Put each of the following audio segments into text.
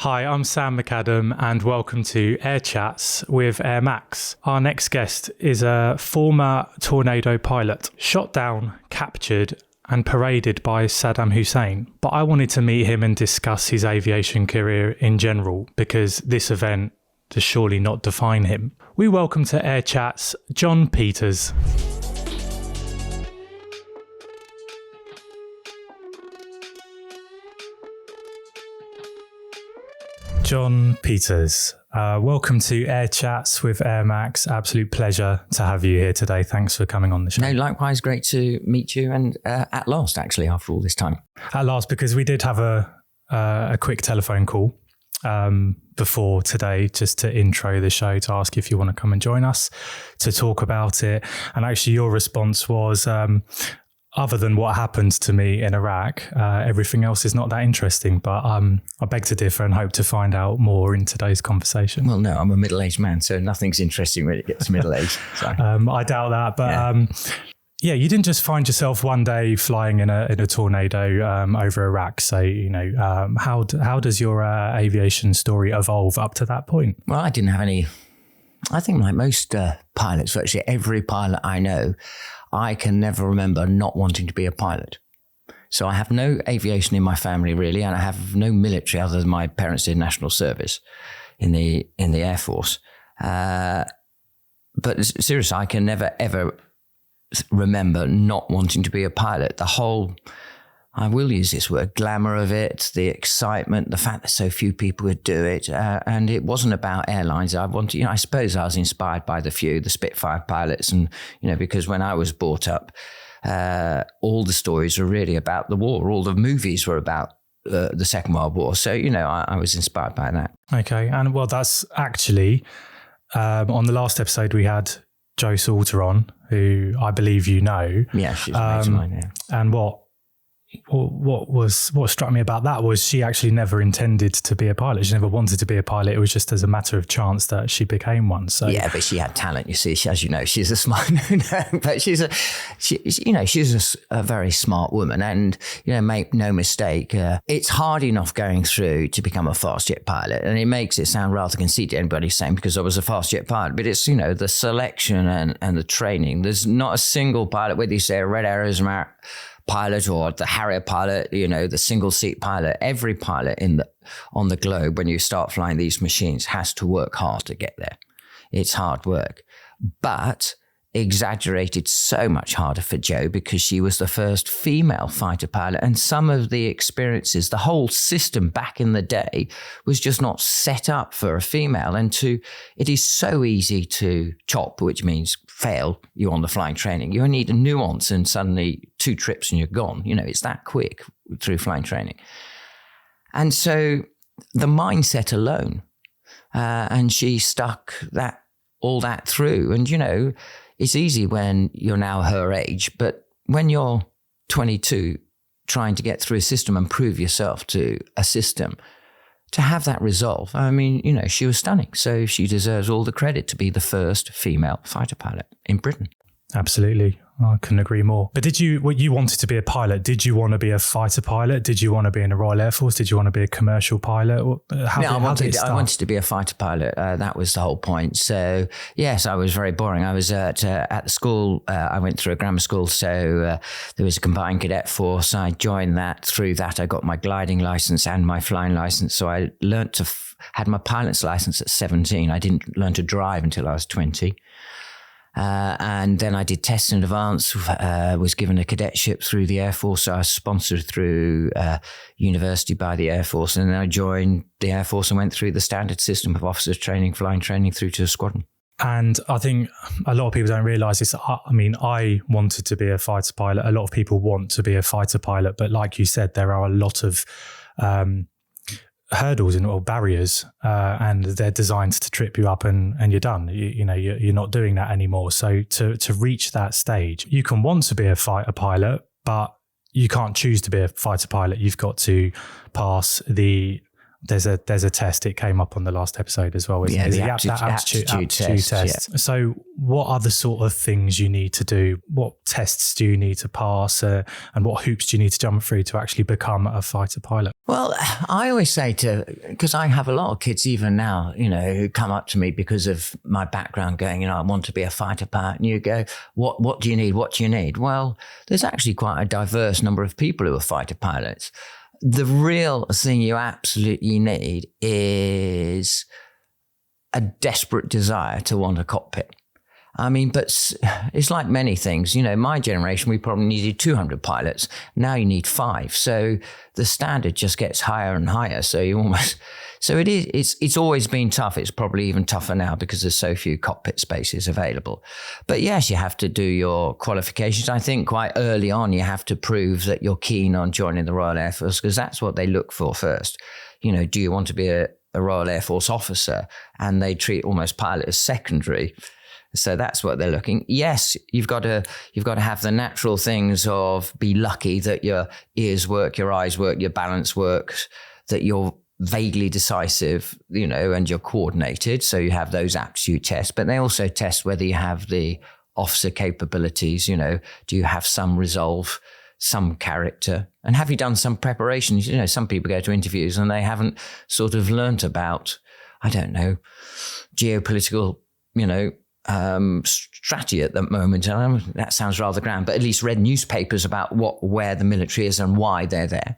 Hi, I'm Sam McAdam and welcome to Air Chats with Air Max. Our next guest is a former Tornado pilot, shot down, captured and paraded by Saddam Hussein. But I wanted to meet him and discuss his aviation career in general because this event does surely not define him. We welcome to Air Chats, John Peters. John Peters, welcome to Air Chats with Air Max. Absolute pleasure to have you here today. Thanks for coming on the show. No, likewise, great to meet you, and at last, actually, after all this time. At last, because we did have a quick telephone call before today, just to intro the show, to ask if you want to come and join us to talk about it. And actually, your response was, other than what happened to me in Iraq, everything else is not that interesting. But I beg to differ and hope to find out more in today's conversation. Well, no, I'm a middle-aged man, so nothing's interesting when it gets middle-aged. So. I doubt that. But yeah, you didn't just find yourself one day flying in a tornado over Iraq. So, how does your aviation story evolve up to that point? Well, I didn't have any. I think like most pilots, virtually every pilot I know, I can never remember not wanting to be a pilot. So I have no aviation in my family really, and I have no military other than my parents did national service in the Air Force. But seriously, I can never ever remember not wanting to be a pilot. The whole, I will use this word, glamour of it, the excitement, the fact that so few people would do it. And it wasn't about airlines. I suppose I was inspired by the Spitfire pilots. And, because when I was brought up, all the stories were really about the war. All the movies were about the Second World War. So, I was inspired by that. Okay. And well, that's actually, on the last episode we had Jo Salter on, who I believe you know. Yeah, she's a mate of mine, yeah. And what struck me about that was she actually never intended to be a pilot. She never wanted to be a pilot. It was just as a matter of chance that she became one. So yeah, but she had talent. You see, as you know, she's a smart. But she's a very smart woman. And make no mistake, it's hard enough going through to become a fast jet pilot, and it makes it sound rather conceited. Anybody's saying because I was a fast jet pilot, but it's the selection and the training. There's not a single pilot, whether you say a Red Arrows pilot or the Harrier pilot, the single seat pilot, every pilot on the globe, when you start flying these machines, has to work hard to get there. It's hard work, but exaggerated so much harder for Jo because she was the first female fighter pilot, and some of the experiences, the whole system back in the day was just not set up for a female. And it is so easy to chop, which means fail you on the flying training. You only need a nuance and suddenly 2 trips and you're gone. It's that quick through flying training. And so the mindset alone, and she stuck all that through. And, it's easy when you're now her age, but when you're 22 trying to get through a system and prove yourself to a system, to have that resolve, she was stunning. So she deserves all the credit to be the first female fighter pilot in Britain. Absolutely. I couldn't agree more. But you wanted to be a pilot. Did you want to be a fighter pilot? Did you want to be in the Royal Air Force? Did you want to be a commercial pilot? I wanted to be a fighter pilot. That was the whole point. So yes, I was very boring. I was at the school. I went through a grammar school. So there was a combined cadet force. I joined that. Through that, I got my gliding license and my flying license. So I learnt had my pilot's license at 17. I didn't learn to drive until I was 20. And then I did tests in advance, was given a cadetship through the Air Force. So I was sponsored through university by the Air Force. And then I joined the Air Force and went through the standard system of officers training, flying training through to a squadron. And I think a lot of people don't realise this. I wanted to be a fighter pilot. A lot of people want to be a fighter pilot. But like you said, there are a lot of hurdles or barriers, and they're designed to trip you up and you're done. You're not doing that anymore. So to reach that stage, you can want to be a fighter pilot, but you can't choose to be a fighter pilot. You've got to pass the There's a test. It came up on the last episode as well, isn't it? The aptitude test. Yeah. So what are the sort of things you need to do? What tests do you need to pass? And what hoops do you need to jump through to actually become a fighter pilot? Well, I always say because I have a lot of kids even now, who come up to me because of my background going, I want to be a fighter pilot. And you go, what do you need? What do you need? Well, there's actually quite a diverse number of people who are fighter pilots. The real thing you absolutely need is a desperate desire to want a cockpit. I mean, but it's like many things. My generation, we probably needed 200 pilots. Now you need 5. So the standard just gets higher and higher. So it's always been tough. It's probably even tougher now because there's so few cockpit spaces available. But yes, you have to do your qualifications. I think quite early on, you have to prove that you're keen on joining the Royal Air Force, because that's what they look for first. Do you want to be a Royal Air Force officer? And they treat almost pilot as secondary. So that's what they're looking. Yes, you've got to have the natural things of be lucky that your ears work, your eyes work, your balance works, that you're vaguely decisive, and you're coordinated. So you have those aptitude tests, but they also test whether you have the officer capabilities. Do you have some resolve, some character, and have you done some preparations? Some people go to interviews and they haven't sort of learnt about, I don't know, geopolitical, strategy at the moment. And that sounds rather grand, but at least read newspapers about where the military is and why they're there.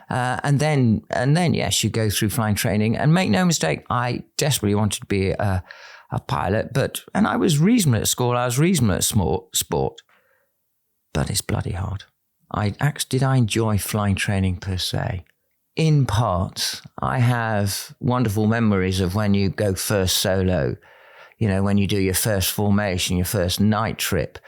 And then, yes, you go through flying training. And make no mistake, I desperately wanted to be a pilot, and I was reasonable at school. I was reasonable at sport, but it's bloody hard. Did I enjoy flying training per se? In parts, I have wonderful memories of when you go first solo. When you do your first formation, your first night trip,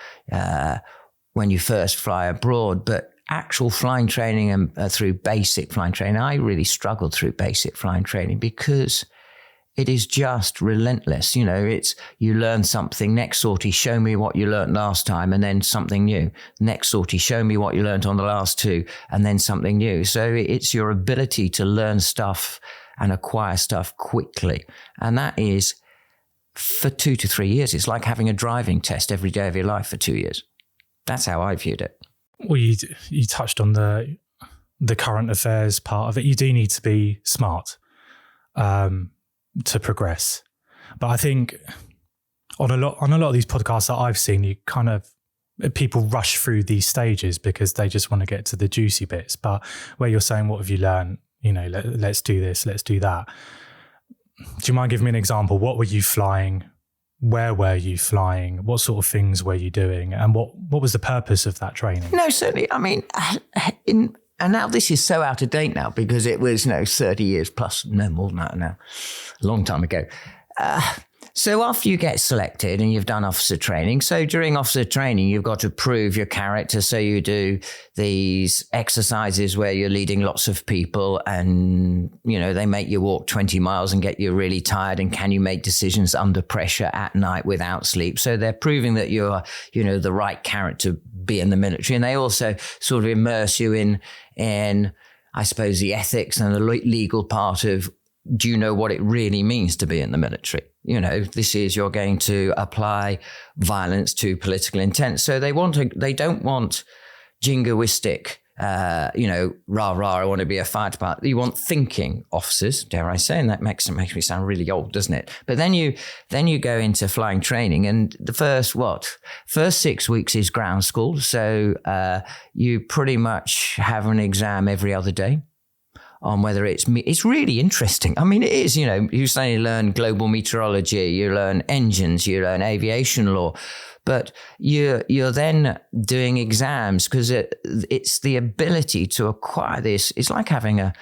when you first fly abroad. But actual flying training and through basic flying training, I really struggled through basic flying training because it is just relentless. You learn something, next sortie, show me what you learned last time, and then something new. Next sortie, show me what you learned on the last 2, and then something new. So it's your ability to learn stuff and acquire stuff quickly. And that is for 2 to 3 years. It's like having a driving test every day of your life for 2 years. That's how I viewed it. Well, you touched on the current affairs part of it. You do need to be smart to progress. But I think on a lot of these podcasts that I've seen, people rush through these stages because they just want to get to the juicy bits. But where you're saying, what have you learned? Let's do this, let's do that. Do you mind giving me an example? What were you flying? Where were you flying? What sort of things were you doing? And what was the purpose of that training? No, certainly. I mean, and now this is so out of date now because it was, 30 years plus, no more than that now, a long time ago. So after you get selected and you've done officer training, so during officer training, you've got to prove your character. So you do these exercises where you're leading lots of people and, they make you walk 20 miles and get you really tired. And can you make decisions under pressure at night without sleep? So they're proving that you're, the right character to be in the military. And they also sort of immerse you in, I suppose, the ethics and the legal part of, do you know what it really means to be in the military? You're going to apply violence to political intent. So they don't want jingoistic, rah, I want to be a fighter pilot. You want thinking officers, dare I say, and that makes me sound really old, doesn't it? But then you go into flying training, and the first 6 weeks is ground school. So you pretty much have an exam every other day on whether it's really interesting. I mean, it is, you say you learn global meteorology, you learn engines, you learn aviation law, but you're then doing exams because it's the ability to acquire this. It's like having a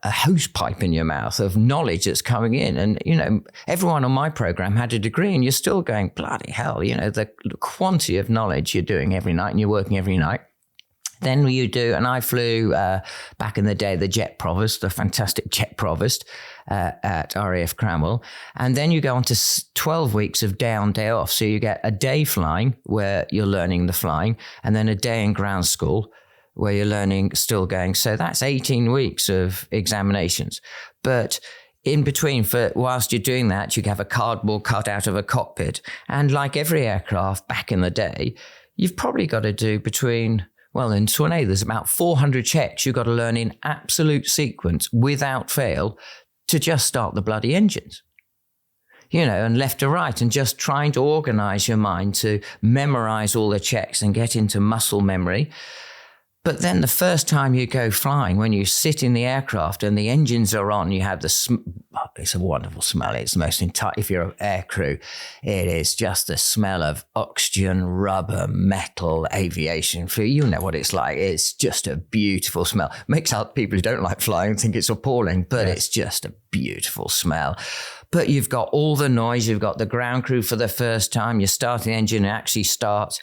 hose pipe in your mouth of knowledge that's coming in. And, everyone on my program had a degree and you're still going, bloody hell, the quantity of knowledge you're doing every night and you're working every night. Then you do, and I flew back in the day, the Jet Provost, the fantastic Jet Provost at RAF Cranwell. And then you go on to 12 weeks of day on, day off. So you get a day flying where you're learning the flying, and then a day in ground school where you're learning, still going. So that's 18 weeks of examinations. But in between, whilst you're doing that, you have a cardboard cutout of a cockpit. And like every aircraft back in the day, you've probably got to do in Tornado, there's about 400 checks you've got to learn in absolute sequence without fail to just start the bloody engines. And left to right, and just trying to organize your mind to memorize all the checks and get into muscle memory. But then the first time you go flying, when you sit in the aircraft and the engines are on, you have it's a wonderful smell. It's the most if you're an air crew, it is just the smell of oxygen, rubber, metal, aviation fuel. You know what it's like. It's just a beautiful smell. Makes out people who don't like flying think it's appalling, but It's just a beautiful smell. But you've got all the noise. You've got the ground crew for the first time. You start the engine, it actually starts.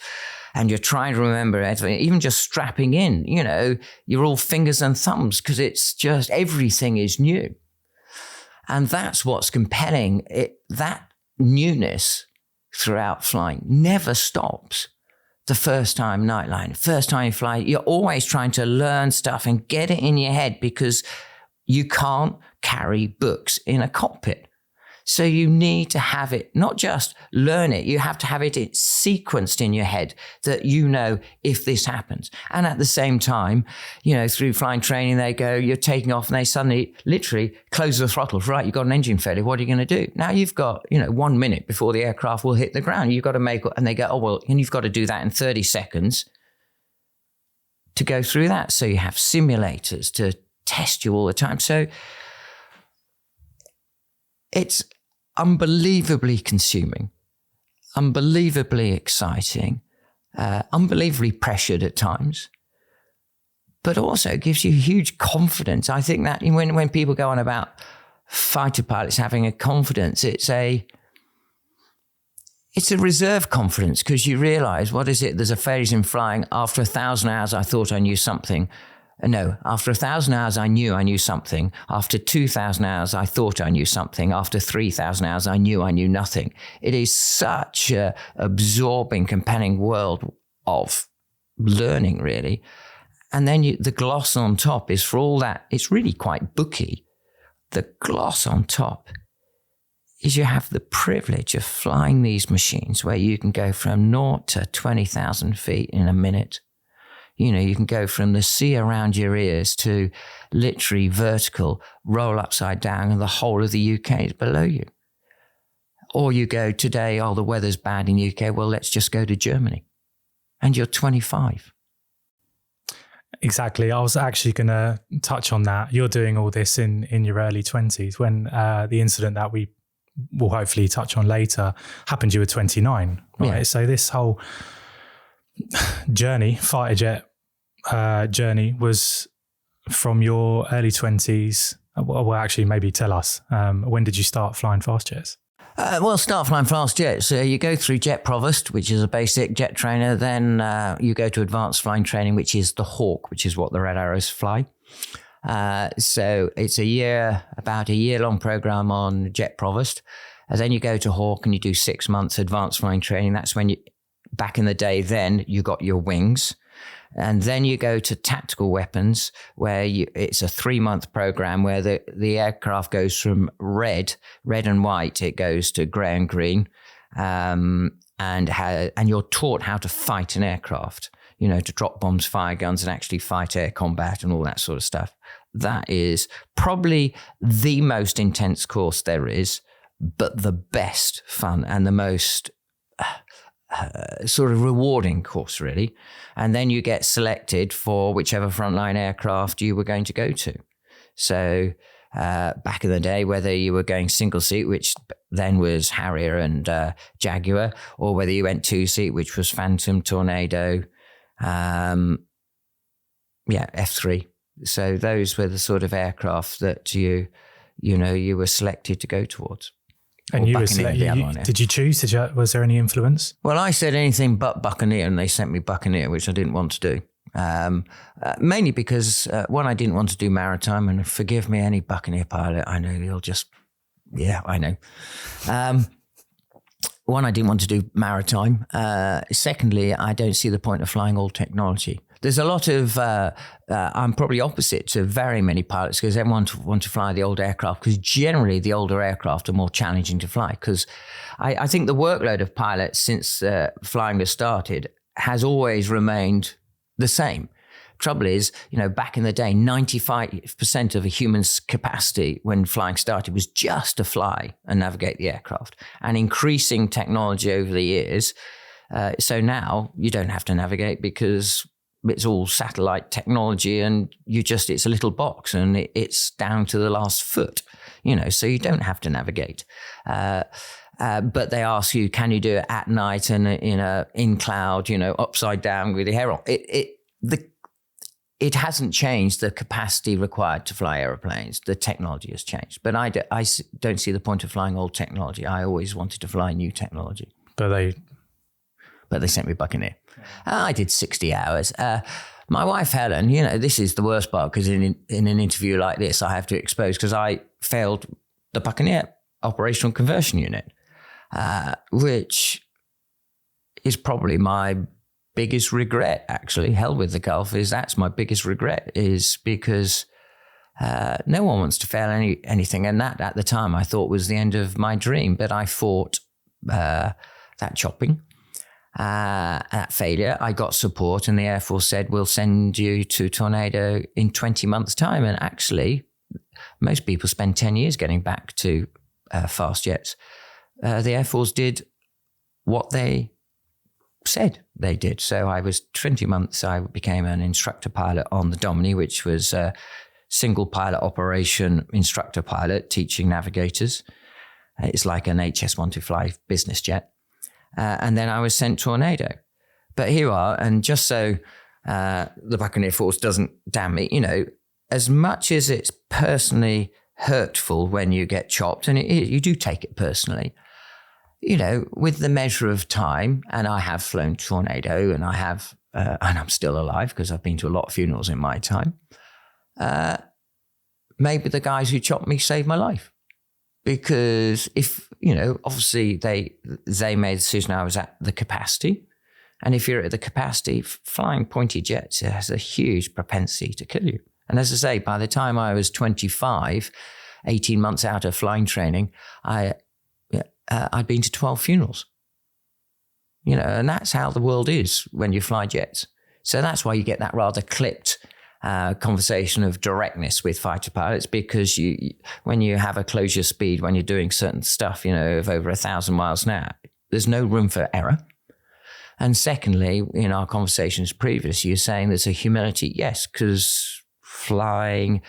And you're trying to remember everything, even just strapping in, you're all fingers and thumbs because it's just everything is new. And that's what's compelling. That newness throughout flying never stops. The first time nightline, first time you fly, you're always trying to learn stuff and get it in your head because you can't carry books in a cockpit. So you need to have it, not just learn it, you have to have it sequenced in your head that if this happens. And at the same time, through flying training, they go, you're taking off and they suddenly literally close the throttles. Right, you've got an engine failure. What are you going to do? Now you've got, 1 minute before the aircraft will hit the ground. You've got to and they go, and you've got to do that in 30 seconds to go through that. So you have simulators to test you all the time. So it's unbelievably consuming, unbelievably exciting, unbelievably pressured at times, but also gives you huge confidence. I think that when people go on about fighter pilots having a confidence, it's a reserve confidence because you realize, what is it? There's a phrase in flying, after 1,000 hours, I thought I knew something. No, after 1,000 hours, I knew something. After 2,000 hours, I thought I knew something. After 3,000 hours, I knew nothing. It is such a absorbing, compelling world of learning, really. And then the gloss on top is for all that. It's really quite booky. The gloss on top is you have the privilege of flying these machines where you can go from 0 to 20,000 feet in a minute. You can go from the sea around your ears to literally vertical, roll upside down, and the whole of the UK is below you. Or you go today, the weather's bad in UK, well, let's just go to Germany. And you're 25. Exactly. I was actually going to touch on that. You're doing all this in your early 20s when the incident that we will hopefully touch on later happened. You were 29, right? Yeah. So this whole journey, fighter jet journey, was from your early 20s. Well, actually, maybe tell us, when did you start flying fast jets? Start flying fast jets. You go through jet provost, which is a basic jet trainer. Then you go to advanced flying training, which is the Hawk, which is what the Red Arrows fly. So it's about a year-long program on jet provost. And then you go to Hawk and you do 6 months advanced flying training. That's when back in the day, then you got your wings. And then you go to tactical weapons, where it's a 3-month program where the aircraft goes from red and white, it goes to grey and green, and you're taught how to fight an aircraft, to drop bombs, fire guns, and actually fight air combat and all that sort of stuff. That is probably the most intense course there is, but the best fun and the most sort of rewarding course, really. And then you get selected for whichever frontline aircraft you were going to go to. So back in the day, whether you were going single seat, which then was Harrier and Jaguar, or whether you went 2-seat, which was Phantom, Tornado, F3. So those were the sort of aircraft that you were selected to go towards. And you were selected. Did you choose? Was there any influence? Well, I said anything but Buccaneer, and they sent me Buccaneer, which I didn't want to do. Mainly because, one, I didn't want to do maritime, and forgive me, any Buccaneer pilot, I know you'll just, I know. One, I didn't want to do maritime. Secondly, I don't see the point of flying all technology. There's a lot of, I'm probably opposite to very many pilots because everyone want to fly the old aircraft because generally the older aircraft are more challenging to fly because I think the workload of pilots since flying has started has always remained the same. Trouble is, back in the day, 95% of a human's capacity when flying started was just to fly and navigate the aircraft. And increasing technology over the years, so now you don't have to navigate because it's all satellite technology and it's a little box and it's down to the last foot, so you don't have to navigate. But they ask you, can you do it at night and in cloud, upside down with your hair on? It hasn't changed the capacity required to fly aeroplanes. The technology has changed. But I don't see the point of flying old technology. I always wanted to fly new technology. But they sent me Buccaneer. I did 60 hours. My wife, Helen, this is the worst part because in an interview like this, I have to expose because I failed the Buccaneer operational conversion unit, which is probably my biggest regret, actually. Hell with the Gulf that's my biggest regret is because no one wants to fail anything. And that at the time I thought was the end of my dream. But I fought that chopping. At failure, I got support and the Air Force said, we'll send you to Tornado in 20 months' time. And actually, most people spend 10 years getting back to fast jets. The Air Force did what they said they did. So I was 20 months, I became an instructor pilot on the Domini, which was a single pilot operation instructor pilot teaching navigators. It's like an HS-125 business jet. And then I was sent Tornado. But here you are, and just so the Buccaneer Force doesn't damn me, as much as it's personally hurtful when you get chopped, and you do take it personally, with the measure of time, and I have flown Tornado, and and I'm still alive because I've been to a lot of funerals in my time, maybe the guys who chopped me saved my life. Because if, obviously they made a decision I was at the capacity. And if you're at the capacity, flying pointy jets has a huge propensity to kill you. And as I say, by the time I was 25, 18 months out of flying training, I'd been to 12 funerals. And that's how the world is when you fly jets. So that's why you get that rather clipped conversation of directness with fighter pilots, because when you have a closure speed, when you're doing certain stuff, of over 1,000 miles an hour, there's no room for error. And secondly, in our conversations previous, you're saying there's a humility. Yes, because flying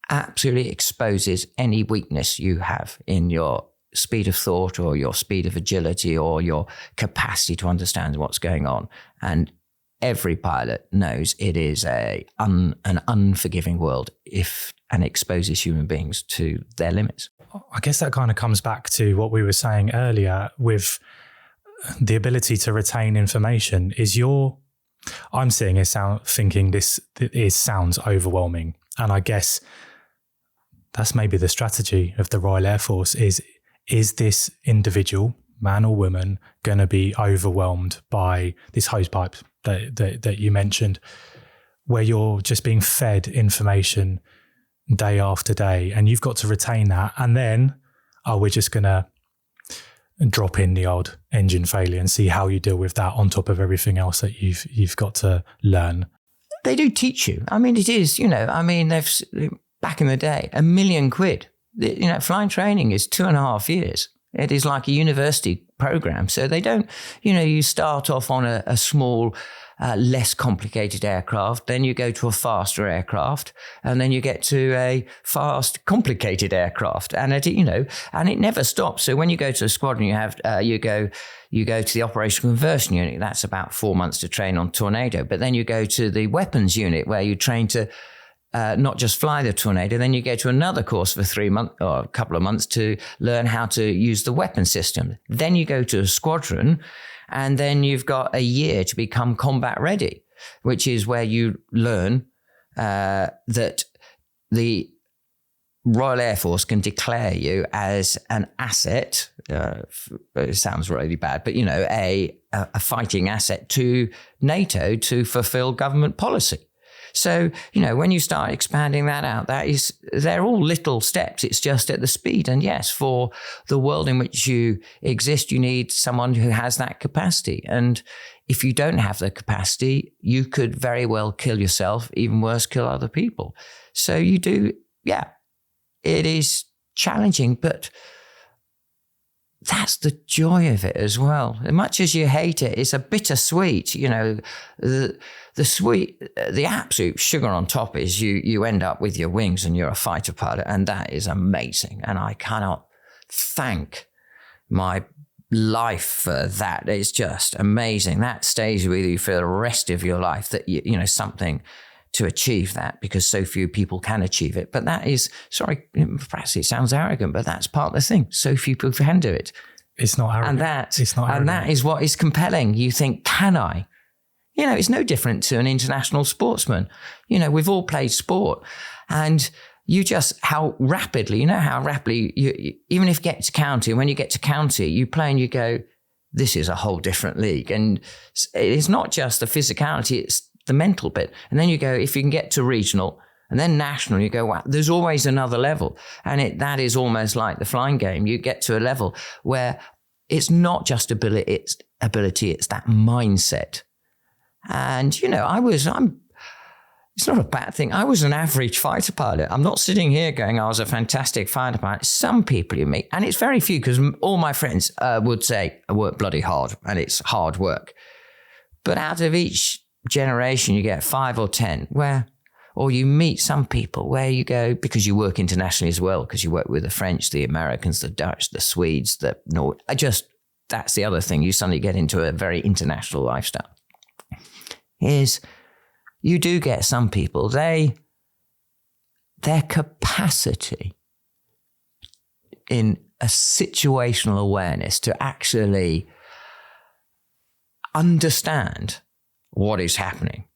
absolutely exposes any weakness you have in your speed of thought or your speed of agility or your capacity to understand what's going on. And every pilot knows it is an unforgiving world and exposes human beings to their limits. I guess that kind of comes back to what we were saying earlier with the ability to retain information. I'm seeing thinking this sounds overwhelming. And I guess that's maybe the strategy of the Royal Air Force is this individual, man or woman, going to be overwhelmed by this hosepipe that you mentioned, where you're just being fed information day after day, and you've got to retain that. And then, we're just going to drop in the odd engine failure and see how you deal with that on top of everything else that you've got to learn. They do teach you. I mean, it is, they've back in the day, £1 million. Flying training is 2.5 years. It is like a university program. So they don't, you start off on a small, less complicated aircraft, then you go to a faster aircraft, and then you get to a fast, complicated aircraft. And and it never stops. So when you go to a squadron, you go to the operational conversion unit. That's about 4 months to train on Tornado. But then you go to the weapons unit where you train to not just fly the Tornado, then you go to another course for 3 months or a couple of months to learn how to use the weapon system. Then you go to a squadron, and then you've got a year to become combat ready, which is where you learn that the Royal Air Force can declare you as an asset. It sounds really bad, but, a fighting asset to NATO to fulfill government policy. So, when you start expanding that out, they're all little steps. It's just at the speed. And yes, for the world in which you exist, you need someone who has that capacity. And if you don't have the capacity, you could very well kill yourself, even worse, kill other people. So you do, it is challenging, but that's the joy of it as well. As much as you hate it, it's a bittersweet, the absolute sugar on top is you end up with your wings and you're a fighter pilot, and that is amazing. And I cannot thank my life for that. It's just amazing. That stays with you for the rest of your life, that, something to achieve that, because so few people can achieve it. But that is, perhaps it sounds arrogant, but that's part of the thing. So few people can do it. It's not arrogant. And that is what is compelling. You think, can I? It's no different to an international sportsman. We've all played sport, and you just, how rapidly you, even if you get to county, when you get to county, you play and you go, this is a whole different league. And it's not just the physicality, it's the mental bit. And then you go, if you can get to regional and then national, you go, wow, there's always another level. And that is almost like the flying game. You get to a level where it's not just ability, it's that mindset. And, it's not a bad thing. I was an average fighter pilot. I'm not sitting here going, I was a fantastic fighter pilot. Some people you meet, and it's very few, because all my friends would say, I work bloody hard, and it's hard work. But out of each generation, you get 5 or 10 or you meet some people where you go, because you work internationally as well, because you work with the French, the Americans, the Dutch, the Swedes, that's the other thing. You suddenly get into a very international lifestyle. Is you do get some people, their capacity in a situational awareness to actually understand what is happening.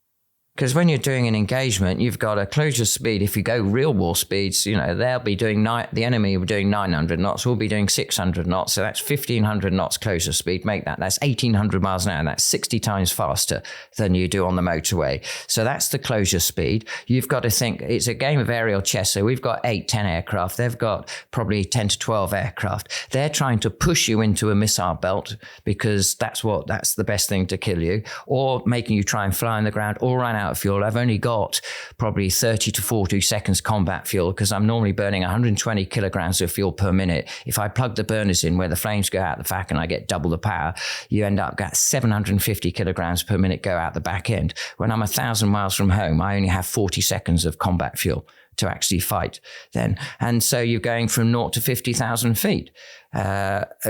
Because when you're doing an engagement, you've got a closure speed. If you go real war speeds, they'll be doing, the enemy will be doing 900 knots, we'll be doing 600 knots. So that's 1,500 knots closure speed. That's 1,800 miles an hour. That's 60 times faster than you do on the motorway. So that's the closure speed. You've got to think, it's a game of aerial chess. So we've got 8-10 aircraft. They've got probably 10 to 12 aircraft. They're trying to push you into a missile belt, because that's the best thing to kill you, or making you try and fly on the ground or run out of fuel. I've only got probably 30 to 40 seconds combat fuel, because I'm normally burning 120 kilograms of fuel per minute. If I plug the burners in where the flames go out the back and I get double the power, you end up got 750 kilograms per minute go out the back end. When I'm 1,000 miles from home, I only have 40 seconds of combat fuel to actually fight then. And so you're going from 0 to 50,000 feet,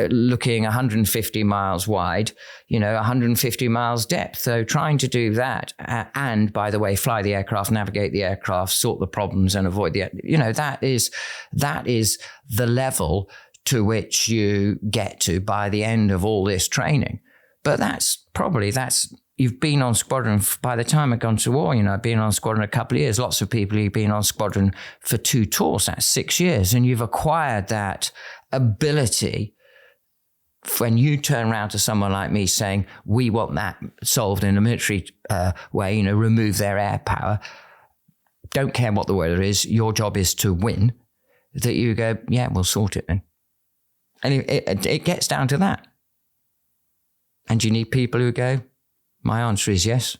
looking 150 miles wide, 150 miles depth. So trying to do that, and by the way, fly the aircraft, navigate the aircraft, sort the problems and avoid that is the level to which you get to by the end of all this training. But you've been on squadron, by the time I've gone to war, I've been on squadron a couple of years. Lots of people who've been on squadron for 2 tours, that's 6 years. And you've acquired that ability. When you turn around to someone like me saying, we want that solved in a military way, remove their air power, don't care what the weather is, your job is to win, that you go, yeah, we'll sort it then. And it gets down to that. And you need people who go, my answer is yes.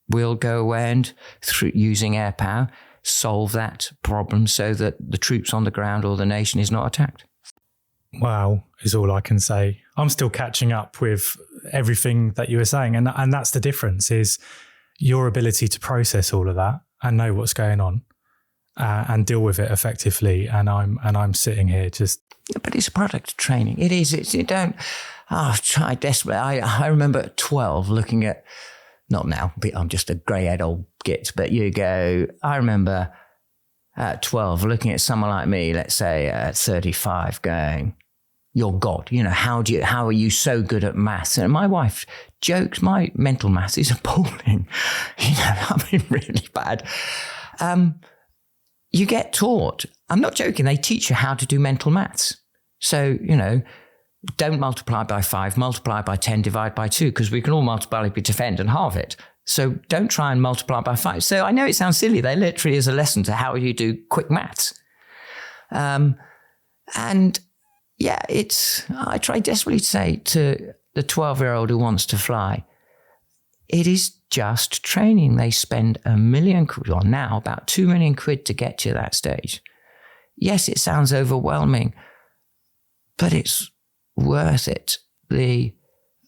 We'll go away and, through using air power, solve that problem so that the troops on the ground or the nation is not attacked. Wow, is all I can say. I'm still catching up with everything that you were saying. And that's the difference, is your ability to process all of that and know what's going on and deal with it effectively. And I'm sitting here just... But it's a product of training. It is. You don't... try desperately. I remember at 12 looking at, not now, I'm just a grey-haired old git, but I remember at 12 looking at someone like me, let's say at 35, going, you're God. How are you so good at maths? And my wife jokes, my mental maths is appalling. Really bad. You get taught I'm not joking. They teach you how to do mental maths. So, don't multiply by 5, multiply by 10, divide by 2, because we can all multiply if we defend and halve it. So don't try and multiply by 5. So I know it sounds silly. They literally is a lesson to how you do quick maths. And yeah, I try desperately to say to the 12-year-old who wants to fly, it is just training. They spend £1 million, or now about £2 million to get to that stage. Yes, it sounds overwhelming, but it's worth it. The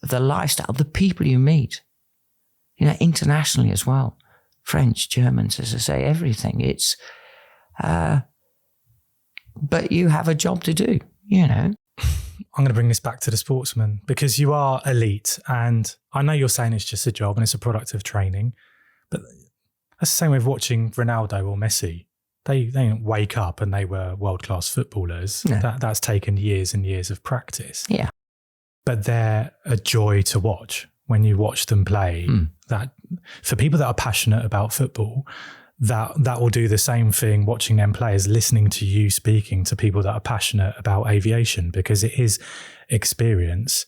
lifestyle, the people you meet, internationally as well, French, Germans, as I say, everything. It's, but you have a job to do, I'm going to bring this back to the sportsman, because you are elite, and I know you're saying it's just a job and it's a product of training, but that's the same with watching Ronaldo or Messi. They didn't wake up and they were world-class footballers. No. That's taken years and years of practice. Yeah. But they're a joy to watch when you watch them play. That for people that are passionate about football, that will do the same thing watching them play as listening to you speaking to people that are passionate about aviation, because it is experience.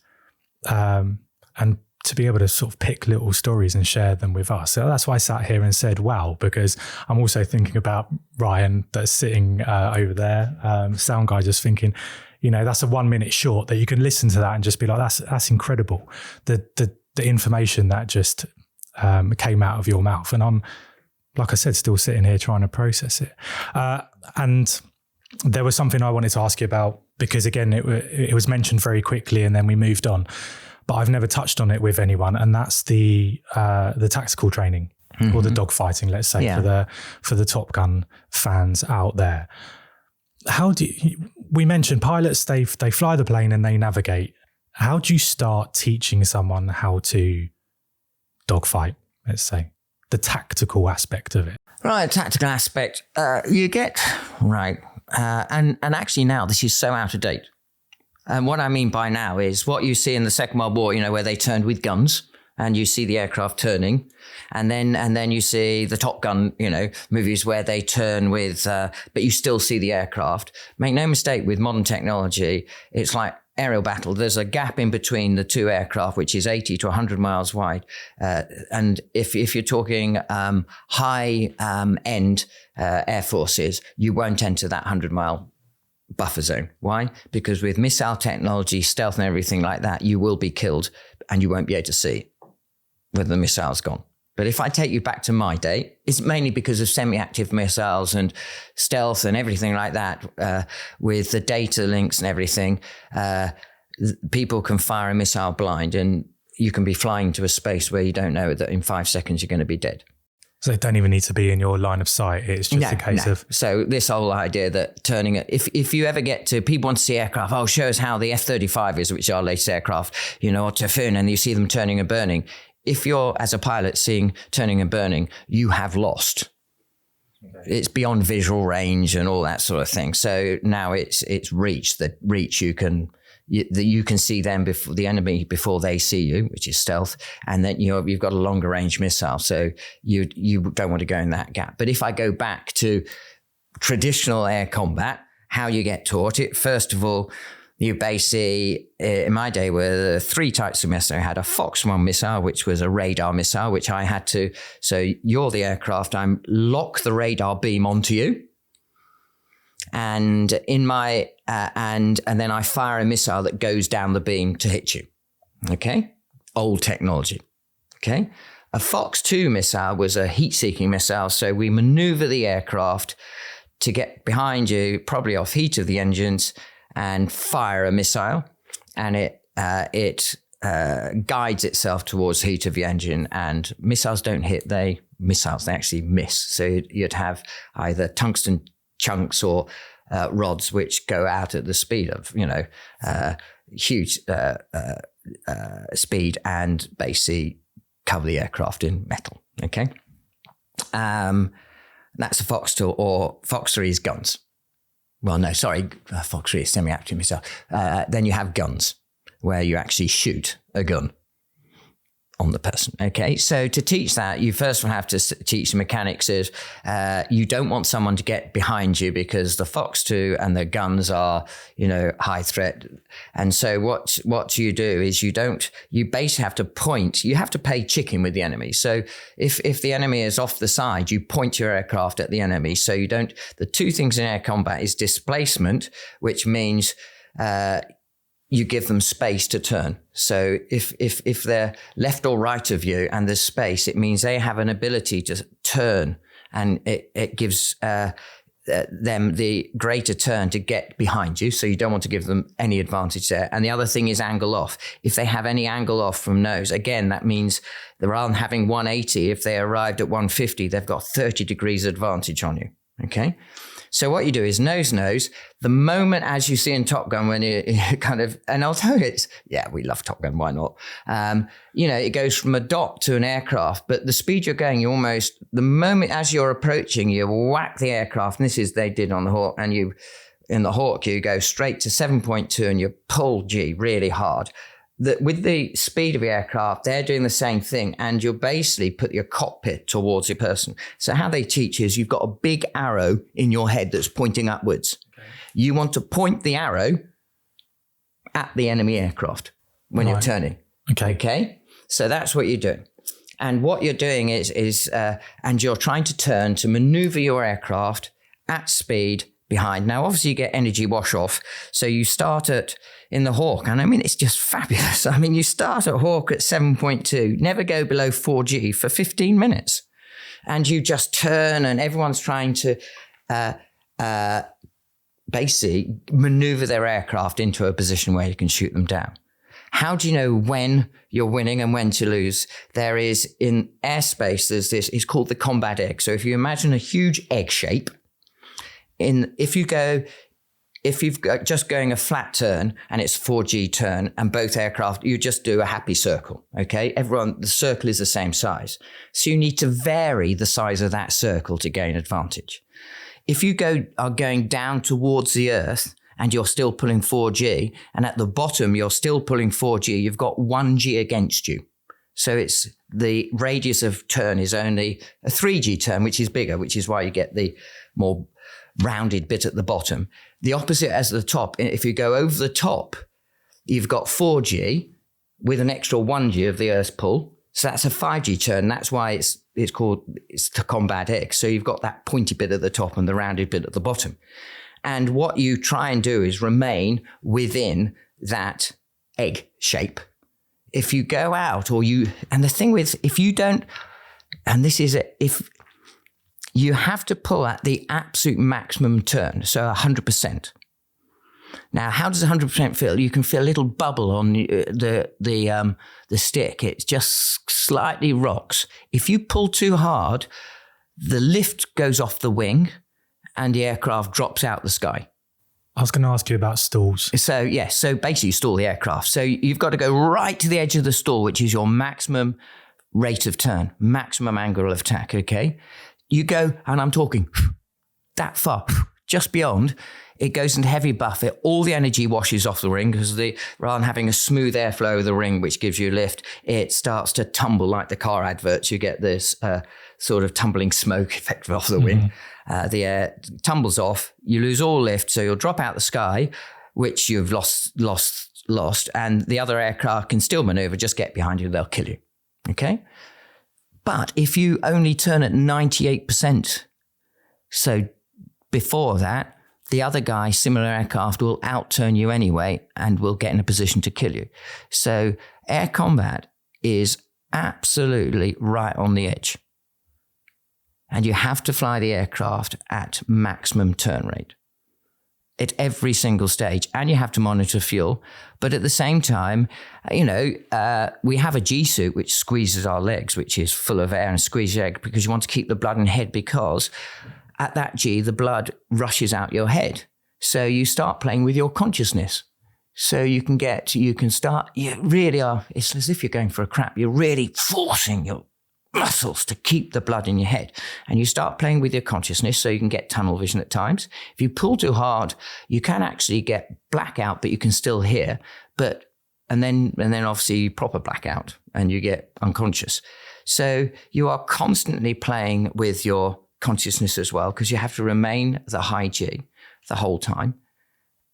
And to be able to sort of pick little stories and share them with us. So that's why I sat here and said, wow, because I'm also thinking about Ryan that's sitting over there, sound guy, just thinking, that's a 1 minute short that you can listen to that and just be like, that's incredible. The information that just came out of your mouth. And I'm, like I said, still sitting here trying to process it. And there was something I wanted to ask you about, because again, it was mentioned very quickly and then we moved on. But I've never touched on it with anyone, and that's the tactical training or the dogfighting, let's say, for the Top Gun fans out there. We mentioned pilots, they fly the plane and they navigate. How do you start teaching someone how to dogfight, let's say, the tactical aspect of it? Right, tactical aspect. You get, right, and actually now this is so out of date. And what I mean by now is what you see in the Second World War, where they turned with guns and you see the aircraft turning. And then you see the Top Gun, movies where they turn with, but you still see the aircraft. Make no mistake, with modern technology, it's like aerial battle. There's a gap in between the two aircraft, which is 80 to 100 miles wide. And if you're talking high end air forces, you won't enter that 100-mile buffer zone. Why? Because with missile technology, stealth and everything like that, you will be killed and you won't be able to see whether the missile's gone. But if I take you back to my day, it's mainly because of semi-active missiles and stealth and everything like that, with the data links and everything, people can fire a missile blind and you can be flying to a space where you don't know that in 5 seconds you're going to be dead. So they don't even need to be in your line of sight. It's just a case of... So this whole idea that turning it... If you ever get to... People want to see aircraft. Show us how the F-35 is, which is our latest aircraft, or Typhoon, and you see them turning and burning. If you're, as a pilot, seeing turning and burning, you have lost. Okay. It's beyond visual range and all that sort of thing. So now it's reach. The reach you can see them before the enemy, before they see you, which is stealth, and then you've got a longer range missile, so you don't want to go in that gap. But if I go back to traditional air combat, how you get taught it, first of all, you basically, in my day, were 3 types of missile. I had a Fox 1 missile, which was a radar missile, which I had to, so you're the aircraft, I lock the radar beam onto you. And in my and then I fire a missile that goes down the beam to hit you. Okay, old technology. Okay, a Fox 2 missile was a heat-seeking missile, so we maneuver the aircraft to get behind you, probably off heat of the engines, and fire a missile, and it guides itself towards heat of the engine. And missiles don't hit; they actually miss. So you'd have either tungsten chunks or rods which go out at the speed of huge speed and basically cover the aircraft in metal. Okay, that's a Fox 2, or Fox 3 is guns. Well, no, sorry, Fox 3 is semi-active missile. Then you have guns, where you actually shoot a gun. on the person. Okay, so to teach that, you first will have to teach the mechanics of you don't want someone to get behind you because the Fox 2 and the guns are, high threat. And so what you do is you basically have to point. You have to play chicken with the enemy. So if the enemy is off the side, you point your aircraft at the enemy. So you don't. The two things in air combat is displacement, which means you give them space to turn. So if they're left or right of you and there's space, it means they have an ability to turn, and it gives them the greater turn to get behind you. So you don't want to give them any advantage there. And the other thing is angle off. If they have any angle off from nose, again, that means that rather than having 180, if they arrived at 150, they've got 30 degrees advantage on you. Okay. So what you do is nose. The moment, as you see in Top Gun, when you kind of, and I'll tell you, we love Top Gun. Why not? It goes from a dot to an aircraft, but the speed you're going, the moment as you're approaching, you whack the aircraft. And this is, they did on the Hawk, and in the Hawk, you go straight to 7.2 and you pull G really hard. With the speed of the aircraft, they're doing the same thing, and you'll basically put your cockpit towards your person. So how they teach is you've got a big arrow in your head that's pointing upwards. Okay. You want to point the arrow at the enemy aircraft when you're turning. Okay. So that's what you're doing. And what you're doing is and you're trying to turn to maneuver your aircraft at speed behind. Now, obviously, you get energy wash off. So you start in the Hawk, and I mean, it's just fabulous. I mean, you start at Hawk at 7.2, never go below 4G for 15 minutes. And you just turn, and everyone's trying to basically maneuver their aircraft into a position where you can shoot them down. How do you know when you're winning and when to lose? There is, in airspace, there's this, it's called the combat egg. So if you imagine a huge egg shape, if you've got just going a flat turn and it's 4G turn and both aircraft, you just do a happy circle. Okay. The circle is the same size. So you need to vary the size of that circle to gain advantage. If you are going down towards the earth and you're still pulling 4G, and at the bottom, you're still pulling 4G, you've got 1G against you. So it's the radius of turn is only a 3G turn, which is bigger, which is why you get the more rounded bit at the bottom. The opposite as the top, if you go over the top, you've got 4G with an extra 1G of the Earth's pull. So that's a 5G turn. That's why it's the combat X. So you've got that pointy bit at the top and the rounded bit at the bottom. And what you try and do is remain within that egg shape. If you go out and the thing with, if you don't, and this is if you have to pull at the absolute maximum turn, so 100%. Now, how does 100% feel? You can feel a little bubble on the stick. It just slightly rocks. If you pull too hard, the lift goes off the wing and the aircraft drops out the sky. I was going to ask you about stalls. So basically you stall the aircraft. So you've got to go right to the edge of the stall, which is your maximum rate of turn, maximum angle of attack, okay? You go, and I'm talking that far, just beyond, it goes into heavy buffet. All the energy washes off the ring because rather than having a smooth airflow of the ring, which gives you lift, it starts to tumble like the car adverts. You get this sort of tumbling smoke effect off the wing. The air tumbles off. You lose all lift, so you'll drop out the sky, which you've lost, and the other aircraft can still maneuver. Just get behind you, they'll kill you. Okay. But if you only turn at 98%, so before that, the other guy, similar aircraft, will outturn you anyway and will get in a position to kill you. So air combat is absolutely right on the edge. And you have to fly the aircraft at maximum turn rate at every single stage, and you have to monitor fuel. But at the same time, we have a G suit which squeezes our legs, which is full of air and squeezes your leg because you want to keep the blood in the head, because at that G, the blood rushes out your head. So you start playing with your consciousness. So you really are, it's as if you're going for a crap. You're really forcing your muscles to keep the blood in your head. And you start playing with your consciousness so you can get tunnel vision at times. If you pull too hard, you can actually get blackout, but you can still hear. But and then obviously proper blackout and you get unconscious. So you are constantly playing with your consciousness as well, because you have to remain the high G the whole time,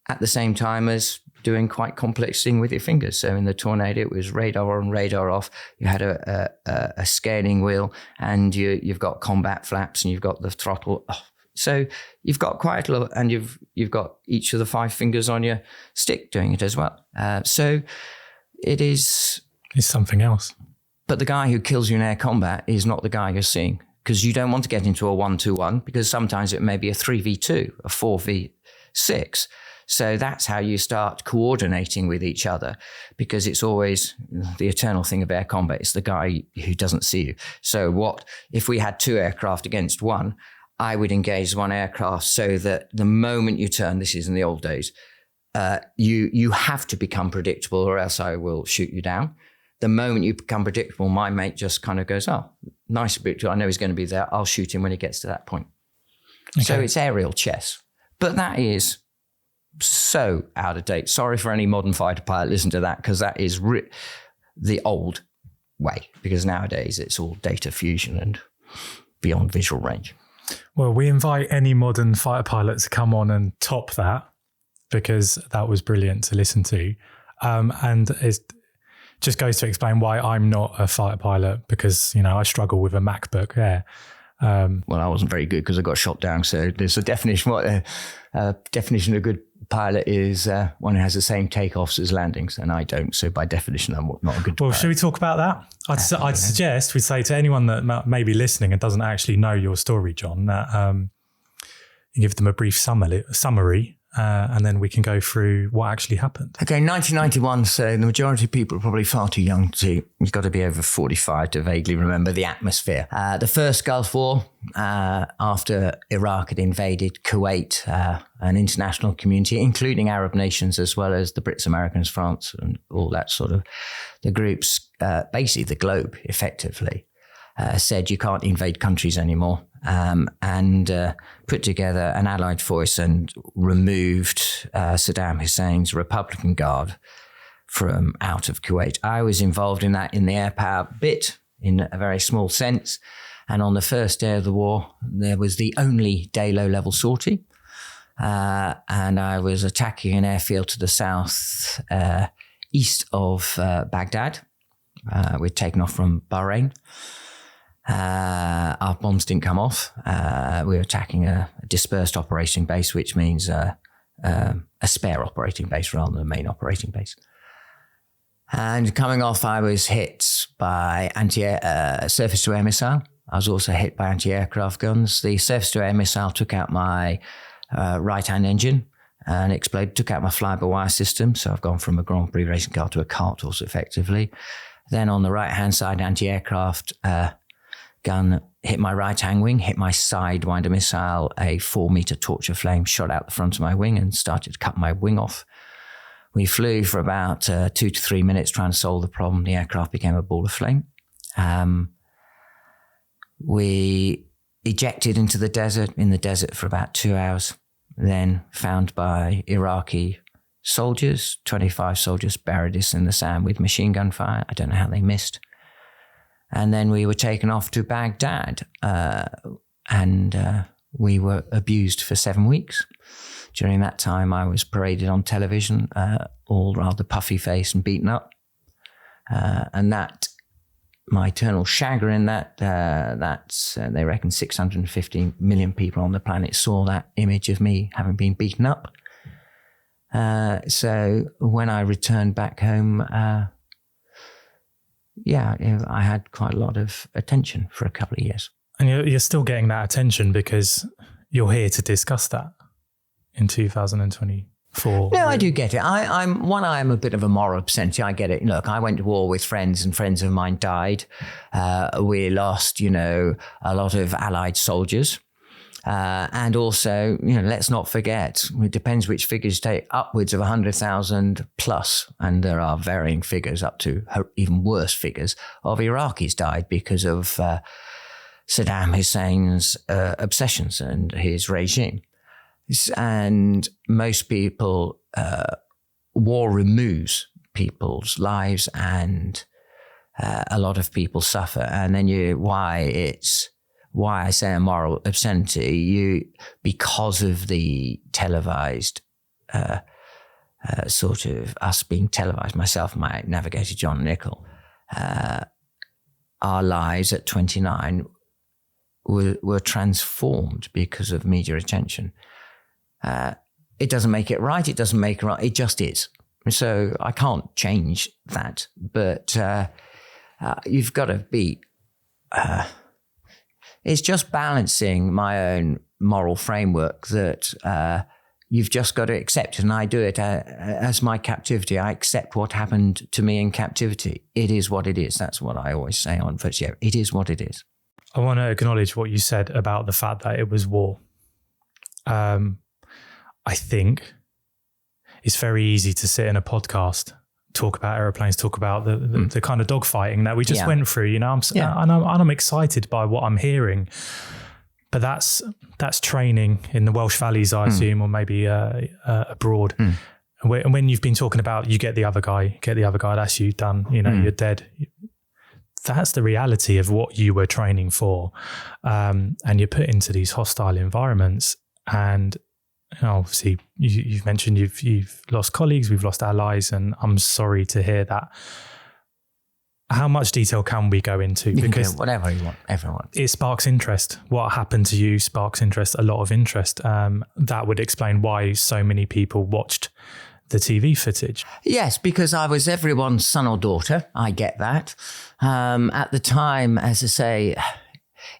at the same time as doing quite complex thing with your fingers. So in the Tornado, it was radar on, radar off. You had a scaling wheel, and you've got combat flaps, and you've got the throttle. Oh, so you've got quite a lot, and you've got each of the 5 fingers on your stick doing it as well. So it is... It's something else. But the guy who kills you in air combat is not the guy you're seeing, because you don't want to get into a 1-2-1, because sometimes it may be a 3v2, a 4v6. So that's how you start coordinating with each other, because it's always the eternal thing of air combat. It's the guy who doesn't see you. So what if we had 2 aircraft against 1? I would engage 1 aircraft so that the moment you turn, this is in the old days, you have to become predictable, or else I will shoot you down. The moment you become predictable, my mate just kind of goes, oh, nice predictable. I know he's going to be there. I'll shoot him when he gets to that point. Okay. So it's aerial chess. But that is so out of date. Sorry for any modern fighter pilot listen to that, because that is the old way, because nowadays it's all data fusion and beyond visual range. Well, we invite any modern fighter pilot to come on and top that, because that was brilliant to listen to. And it just goes to explain why I'm not a fighter pilot, because, I struggle with a MacBook Air. Well, I wasn't very good because I got shot down. So there's a definition. What definition of a good pilot is one who has the same takeoffs as landings, and I don't. So by definition, I'm not a good pilot. Should we talk about that? I'd suggest we say to anyone that may be listening and doesn't actually know your story, John, that you give them a brief summary. And then we can go through what actually happened. Okay, 1991, so the majority of people are probably far too young to, you've got to be over 45 to vaguely remember the atmosphere. The first Gulf War, after Iraq had invaded Kuwait, an international community, including Arab nations, as well as the Brits, Americans, France, and all that sort of, the groups, basically the globe, effectively, said you can't invade countries anymore. And put together an allied force and removed Saddam Hussein's Republican Guard from out of Kuwait. I was involved in that in the air power bit, in a very small sense. And on the first day of the war, there was the only day low-level sortie. And I was attacking an airfield to the south east of Baghdad. We'd taken off from Bahrain. Our bombs didn't come off. We were attacking a dispersed operating base, which means a spare operating base rather than a main operating base. And coming off, I was hit by surface-to-air missile. I was also hit by anti-aircraft guns. The surface-to-air missile took out my right-hand engine and exploded, took out my fly-by-wire system. So I've gone from a Grand Prix racing car to a cart horse, effectively. Then on the right-hand side, anti-aircraft gun hit my right-hand wing, hit my sidewinder missile, a 4-meter torch of flame shot out the front of my wing and started to cut my wing off. We flew for about 2 to 3 minutes trying to solve the problem. The aircraft became a ball of flame. We ejected into the desert for about 2 hours, then found by Iraqi soldiers, 25 soldiers buried us in the sand with machine gun fire. I don't know how they missed. And then we were taken off to Baghdad, and we were abused for 7 weeks. During that time, I was paraded on television, all rather puffy-faced and beaten up. And that, my eternal chagrin, that's they reckon 650 million people on the planet saw that image of me having been beaten up. So when I returned back home, I had quite a lot of attention for a couple of years. And you're still getting that attention because you're here to discuss that in 2024. No, I do get it. I'm a bit of a moral obscenity. I get it. Look, I went to war with friends and friends of mine died. We lost, a lot of Allied soldiers. And also, let's not forget, it depends which figures you take, upwards of 100,000 plus, and there are varying figures up to even worse figures, of Iraqis died because of Saddam Hussein's obsessions and his regime. And most people, war removes people's lives, and a lot of people suffer. And then why I say a moral obscenity, because of the televised sort of us being televised, myself and my navigator John Nichol, our lives at 29 were transformed because of media attention. It doesn't make it right. It doesn't make it right. It just is. So I can't change that. But you've got to be... it's just balancing my own moral framework that you've just got to accept. And I do it as my captivity. I accept what happened to me in captivity. It is what it is. That's what I always say on First Year. It is what it is. I want to acknowledge what you said about the fact that it was war. I think it's very easy to sit in a podcast, talk about aeroplanes, talk about the kind of dogfighting that we just went through. You know, I'm excited by what I'm hearing, but that's training in the Welsh Valleys, I assume, or maybe abroad. And when you've been talking about, you get the other guy, that's you done. You know, you're dead. That's the reality of what you were training for, and you're put into these hostile environments. And obviously, you've mentioned you've lost colleagues, we've lost allies, and I'm sorry to hear that. How much detail can we go into? Because whatever you want, everyone. It sparks interest. What happened to you sparks interest, a lot of interest. That would explain why so many people watched the TV footage. Yes, because I was everyone's son or daughter. I get that. At the time, as I say,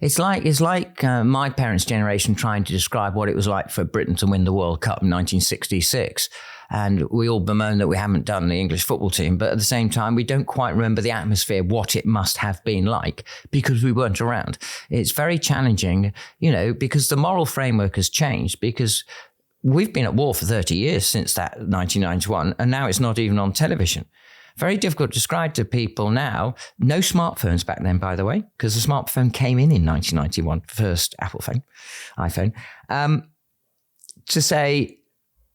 it's like my parents' generation trying to describe what it was like for Britain to win the World Cup in 1966. And we all bemoan that we haven't done the English football team. But at the same time, we don't quite remember the atmosphere, what it must have been like, because we weren't around. It's very challenging, because the moral framework has changed, because we've been at war for 30 years since that 1991, and now it's not even on television. Very difficult to describe to people now. No smartphones back then, by the way, because the smartphone came in 1991, first Apple phone, iPhone. To say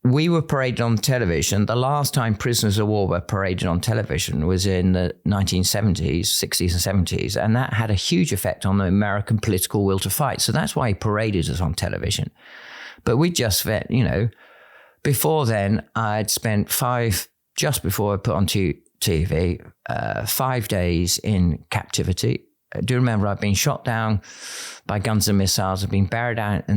we were paraded on television, the last time prisoners of war were paraded on television was in the 1970s, 60s and 70s, and that had a huge effect on the American political will to fight. So that's why he paraded us on television. But we just, before then, I'd spent just before I put on TV, 5 days in captivity. I do remember I'd been shot down by guns and missiles. I'd been buried in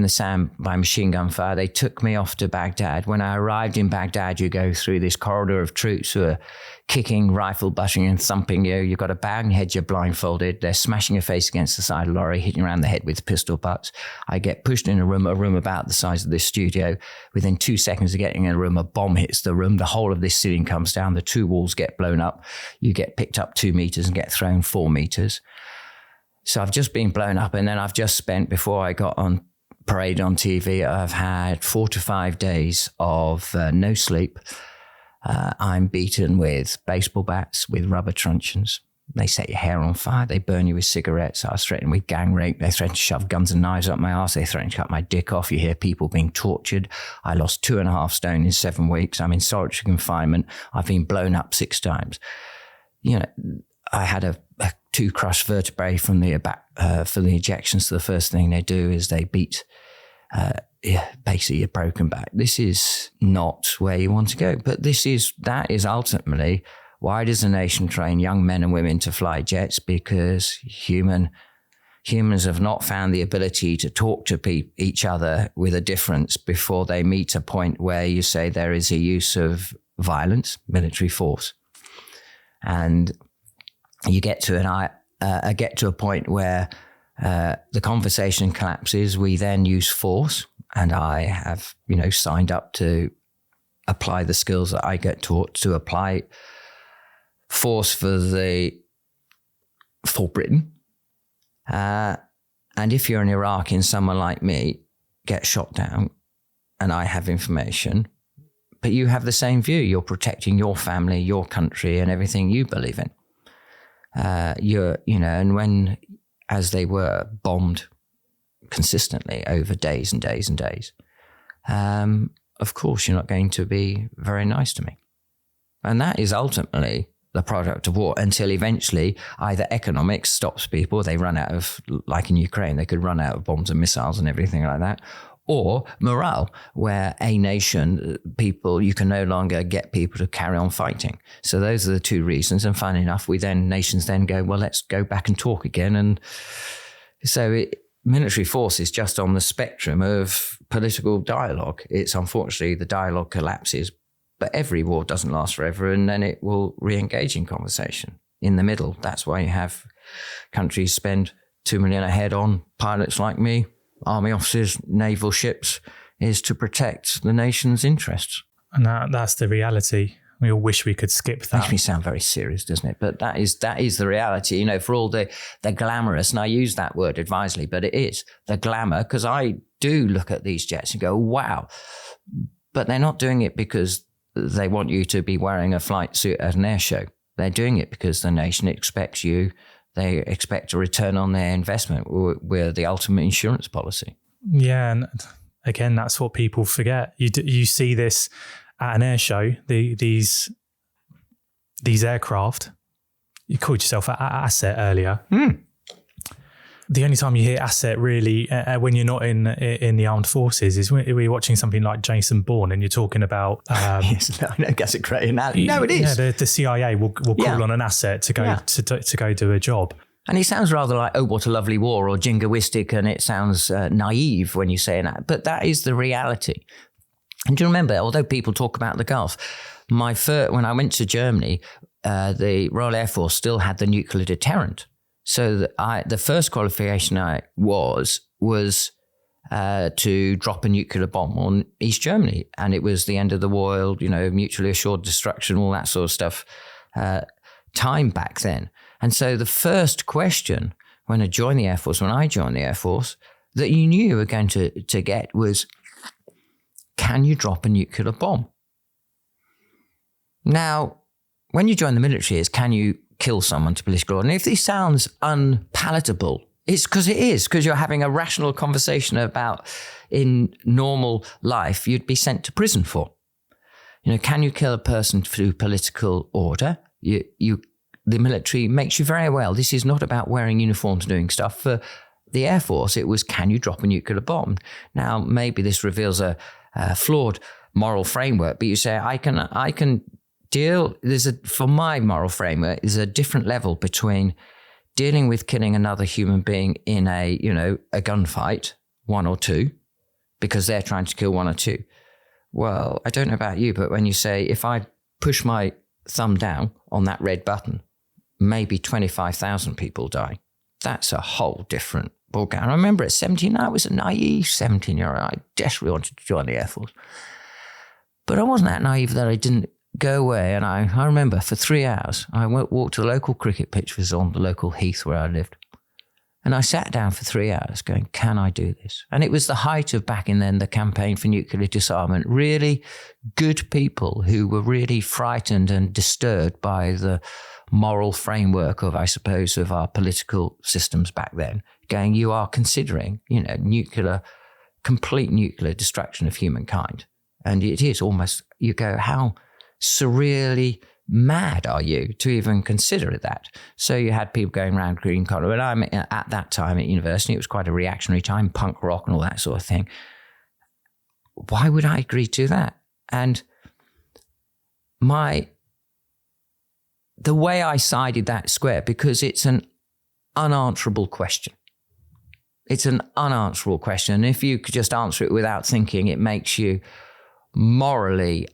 the sand by machine gun fire. They took me off to Baghdad. When I arrived in Baghdad, you go through this corridor of troops who are kicking, rifle butting and thumping you. You've got a bag on your head, you're blindfolded. They're smashing your face against the side of the lorry, hitting you around the head with pistol butts. I get pushed in a room about the size of this studio. Within 2 seconds of getting in a room, a bomb hits the room. The whole of this ceiling comes down. The 2 walls get blown up. You get picked up 2 meters and get thrown 4 meters. So I've just been blown up, and then I've just spent, before I got on parade on TV, I've had 4 to 5 days of no sleep. I'm beaten with baseball bats, with rubber truncheons. They set your hair on fire. They burn you with cigarettes. I was threatened with gang rape. They threatened to shove guns and knives up my arse. They threatened to cut my dick off. You hear people being tortured. I lost 2.5 stone in 7 weeks. I'm in solitary confinement. I've been blown up 6 times. I had 2 crushed vertebrae from the back for the injections. So the first thing they do is they beat basically your broken back. This is not where you want to go. But that is ultimately, why does a nation train young men and women to fly jets? Because humans have not found the ability to talk to each other with a difference before they meet a point where you say there is a use of violence, military force. And you get to a point where the conversation collapses. We then use force, and I have, signed up to apply the skills that I get taught to apply force for Britain. And if you're in Iraq and someone like me gets shot down, and I have information, but you have the same view, you're protecting your family, your country, and everything you believe in. And when, as they were bombed consistently over days and days and days, of course, you're not going to be very nice to me. And that is ultimately the product of war, until eventually either economics stops people, they run out of, like in Ukraine, they could run out of bombs and missiles and everything like that, or morale, where a nation, people, you can no longer get people to carry on fighting. So those are the two reasons. And funny enough, nations then go, well, let's go back and talk again. And so military force is just on the spectrum of political dialogue. It's unfortunately the dialogue collapses. But every war doesn't last forever, and then it will re-engage in conversation in the middle. That's why you have countries spend $2 million a head on pilots like me, army officers, naval ships, is to protect the nation's interests. And that's the reality. We all wish we could skip that. Makes me sound very serious, doesn't it? But that is the reality. You know, for all the glamorous, and I use that word advisedly, but it is the glamour, because I do look at these jets and go, wow. But they're not doing it because they want you to be wearing a flight suit at an air show. They're doing it because the nation expects you. They expect a return on their investment. We're the ultimate insurance policy. Yeah, and again, that's what people forget. You see this at an air show. These aircraft. You called yourself an asset earlier. The only time you hear asset really when you're not in the armed forces is when we're watching something like Jason Bourne and you're talking about... yes, no, that's a great analogy. No, it is. Yeah, the CIA will call on an asset to go to go do a job. And it sounds rather like, oh, what a lovely war, or jingoistic, and it sounds naive when you say that. But that is the reality. And do you remember, although people talk about the Gulf, when I went to Germany, the Royal Air Force still had the nuclear deterrent. So the first qualification was to drop a nuclear bomb on East Germany. And it was the end of the world, mutually assured destruction, all that sort of stuff, time back then. And so the first question when I joined the Air Force, that you knew you were going to get was, can you drop a nuclear bomb? Now, when you join the military, is can you kill someone to political order? And if this sounds unpalatable, it's because you're having a rational conversation about in normal life you'd be sent to prison for. Can you kill a person through political order? The military makes you very well. This is not about wearing uniforms doing stuff. For the Air Force, it was, can you drop a nuclear bomb? Now, maybe this reveals a flawed moral framework, but you say, I can deal, for my moral framework, there's a different level between dealing with killing another human being in a gunfight, one or two, because they're trying to kill one or two. Well, I don't know about you, but when you say, if I push my thumb down on that red button, maybe 25,000 people die. That's a whole different ballgame. I remember at 17, I was a naive 17-year-old. I desperately wanted to join the Air Force. But I wasn't that naive that I didn't go away. And I remember for 3 hours, I walked to the local cricket pitch, which was on the local heath where I lived. And I sat down for 3 hours going, can I do this? And it was the height of back in then the campaign for nuclear disarmament. Really good people who were really frightened and disturbed by the moral framework of our political systems back then, going, you are considering, complete nuclear destruction of humankind. And it is almost, you go, how surreally mad are you to even consider that? So you had people going around green collar. And I'm at that time at university, it was quite a reactionary time, punk rock and all that sort of thing. Why would I agree to that? And the way I sided that square, because it's an unanswerable question. It's an unanswerable question. And if you could just answer it without thinking, it makes you morally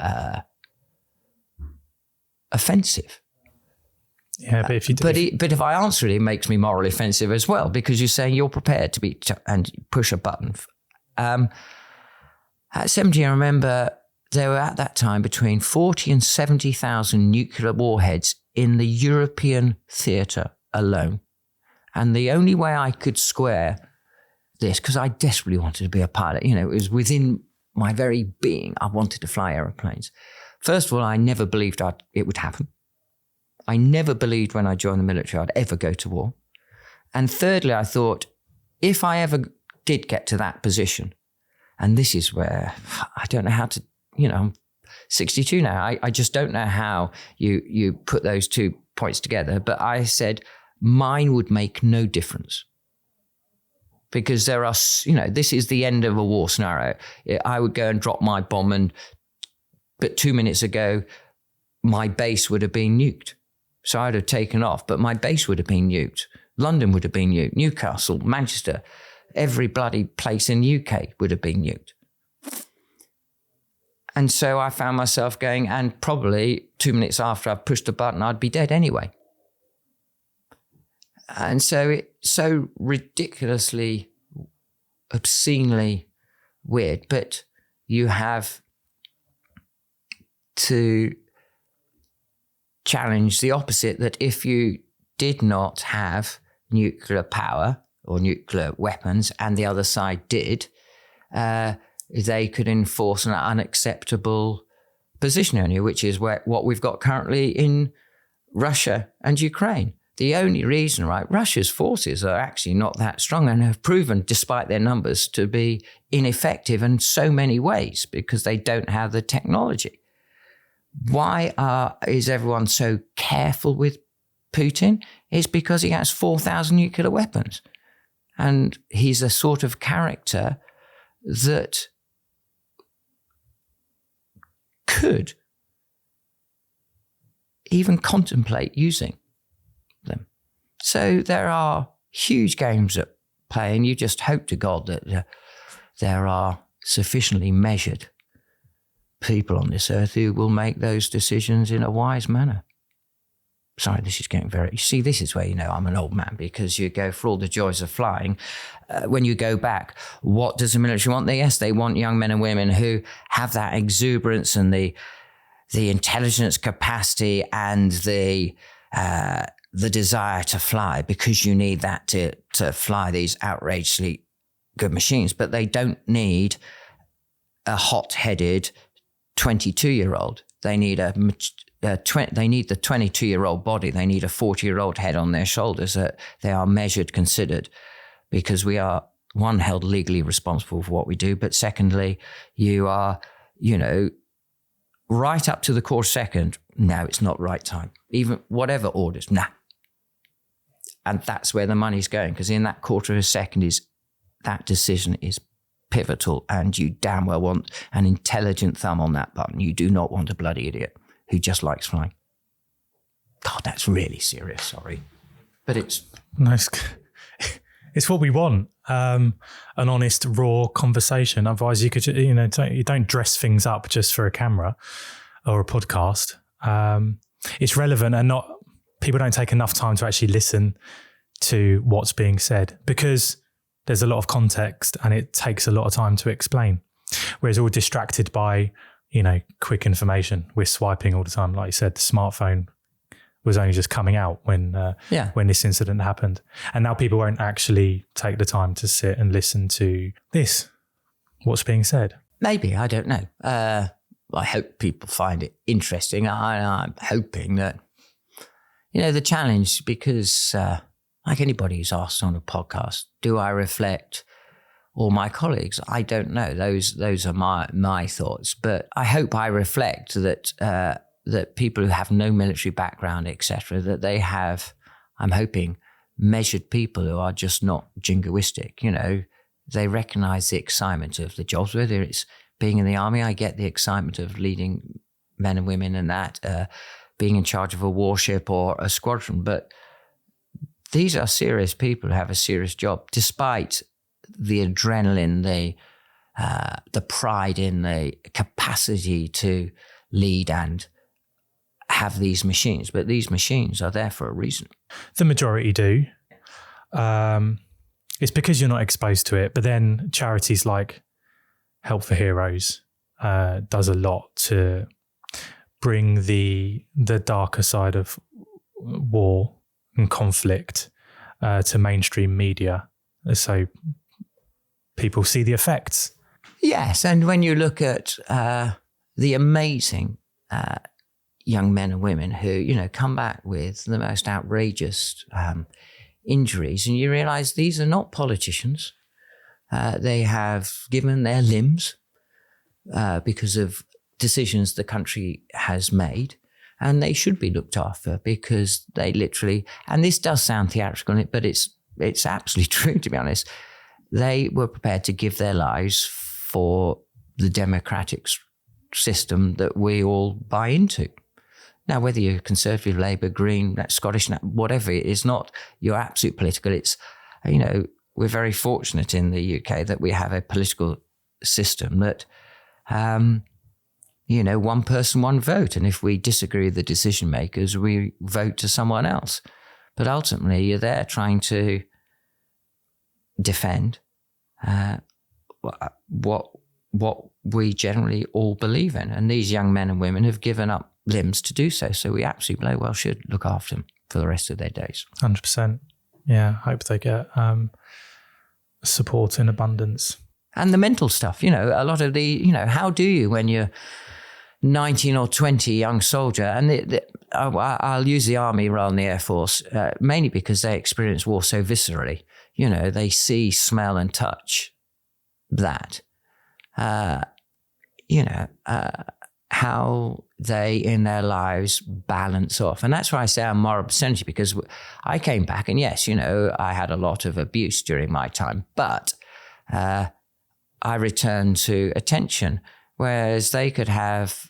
offensive. Yeah, but if I answer it, it makes me morally offensive as well, because you're saying you're prepared to and push a button. At 17, I remember there were at that time between 40 and 70,000 nuclear warheads in the European theatre alone. And the only way I could square this, because I desperately wanted to be a pilot, it was within my very being, I wanted to fly aeroplanes. First of all, I never believed it would happen. I never believed when I joined the military I'd ever go to war. And thirdly, I thought, if I ever did get to that position, and this is where I don't know how to, 62 now. I just don't know how you put those 2 points together. But I said mine would make no difference. Because there are, this is the end of a war scenario. I would go and drop my bomb but 2 minutes ago, my base would have been nuked. So I'd have taken off, but my base would have been nuked. London would have been nuked. Newcastle, Manchester, every bloody place in the UK would have been nuked. And so I found myself going, and probably 2 minutes after I pushed the button, I'd be dead anyway. And so it's so ridiculously, obscenely weird, but you have to challenge the opposite, that if you did not have nuclear power or nuclear weapons and the other side did, they could enforce an unacceptable position on you, which is what we've got currently in Russia and Ukraine. The only reason, right, Russia's forces are actually not that strong and have proven, despite their numbers, to be ineffective in so many ways because they don't have the technology. Why is everyone so careful with Putin? It's because he has 4,000 nuclear weapons. And he's a sort of character that could even contemplate using them. So there are huge games at play, and you just hope to God that there are sufficiently measured people on this earth who will make those decisions in a wise manner. Sorry, this is getting very... You see, this is where you know I'm an old man, because you go for all the joys of flying. When you go back, what does the military want? Yes, they want young men and women who have that exuberance and the intelligence capacity and the desire to fly, because you need that to fly these outrageously good machines. But they don't need a hot-headed 22-year-old. They need they need the 22-year-old body. They need a 40-year-old head on their shoulders. They are measured, considered, because we are, one, held legally responsible for what we do, but secondly, you are, right up to the core second, no, it's not right time. Even whatever orders, nah. And that's where the money's going, because in that quarter of a second that decision is pivotal, and you damn well want an intelligent thumb on that button. You do not want a bloody idiot who just likes flying. God, that's really serious, sorry. But it's... Nice. It's what we want, an honest, raw conversation. Otherwise, you could, you don't dress things up just for a camera or a podcast. It's relevant, and people don't take enough time to actually listen to what's being said, because there's a lot of context and it takes a lot of time to explain. Whereas we're all distracted by, quick information. We're swiping all the time. Like you said, the smartphone was only just coming out when this incident happened. And now people won't actually take the time to sit and listen to what's being said. Maybe, I don't know. I hope people find it interesting. I'm hoping that, the challenge, because like anybody who's asked on a podcast, do I reflect all my colleagues? I don't know. Those are my thoughts. But I hope I reflect that people who have no military background, etc., that they have, I'm hoping, measured people who are just not jingoistic. They recognize the excitement of the jobs, whether it's being in the army. I get the excitement of leading men and women and that, being in charge of a warship or a squadron. But these are serious people who have a serious job, despite the adrenaline, the pride in the capacity to lead and have these machines. But these machines are there for a reason. The majority do. It's because you're not exposed to it. But then charities like Help for Heroes does a lot to bring the darker side of war and conflict to mainstream media, so people see the effects. Yes, and when you look at the amazing young men and women who, come back with the most outrageous injuries, and you realize these are not politicians. They have given their limbs because of decisions the country has made, and they should be looked after because they literally, and this does sound theatrical, but it's absolutely true, to be honest. They were prepared to give their lives for the democratic system that we all buy into. Now, whether you're Conservative, Labour, Green, Scottish, whatever, it is not your absolute political. It's, we're very fortunate in the UK that we have a political system that, one person, one vote. And if we disagree with the decision makers, we vote to someone else. But ultimately, you're there trying to defend what we generally all believe in. And these young men and women have given up limbs to do so. So we absolutely bloody well should look after them for the rest of their days. 100%. Yeah, I hope they get support in abundance. And the mental stuff, a lot of the, how do you when you're 19 or 20 young soldier, and I'll use the army rather than the Air Force, mainly because they experience war so viscerally. They see, smell and touch that. How they in their lives balance off. And that's why I say I'm moral obscenity, because I came back and yes, I had a lot of abuse during my time, but I returned to attention, whereas they could have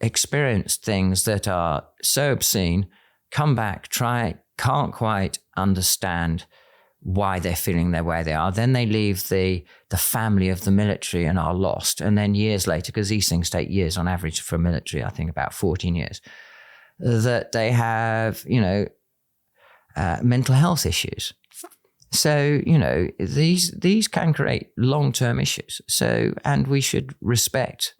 experienced things that are so obscene, come back, can't quite understand why they're feeling the way they are. Then they leave the family of the military and are lost. And then years later, because these things take years on average for military, I think about 14 years, that they have, mental health issues. So, these can create long-term issues. So, and we should respect,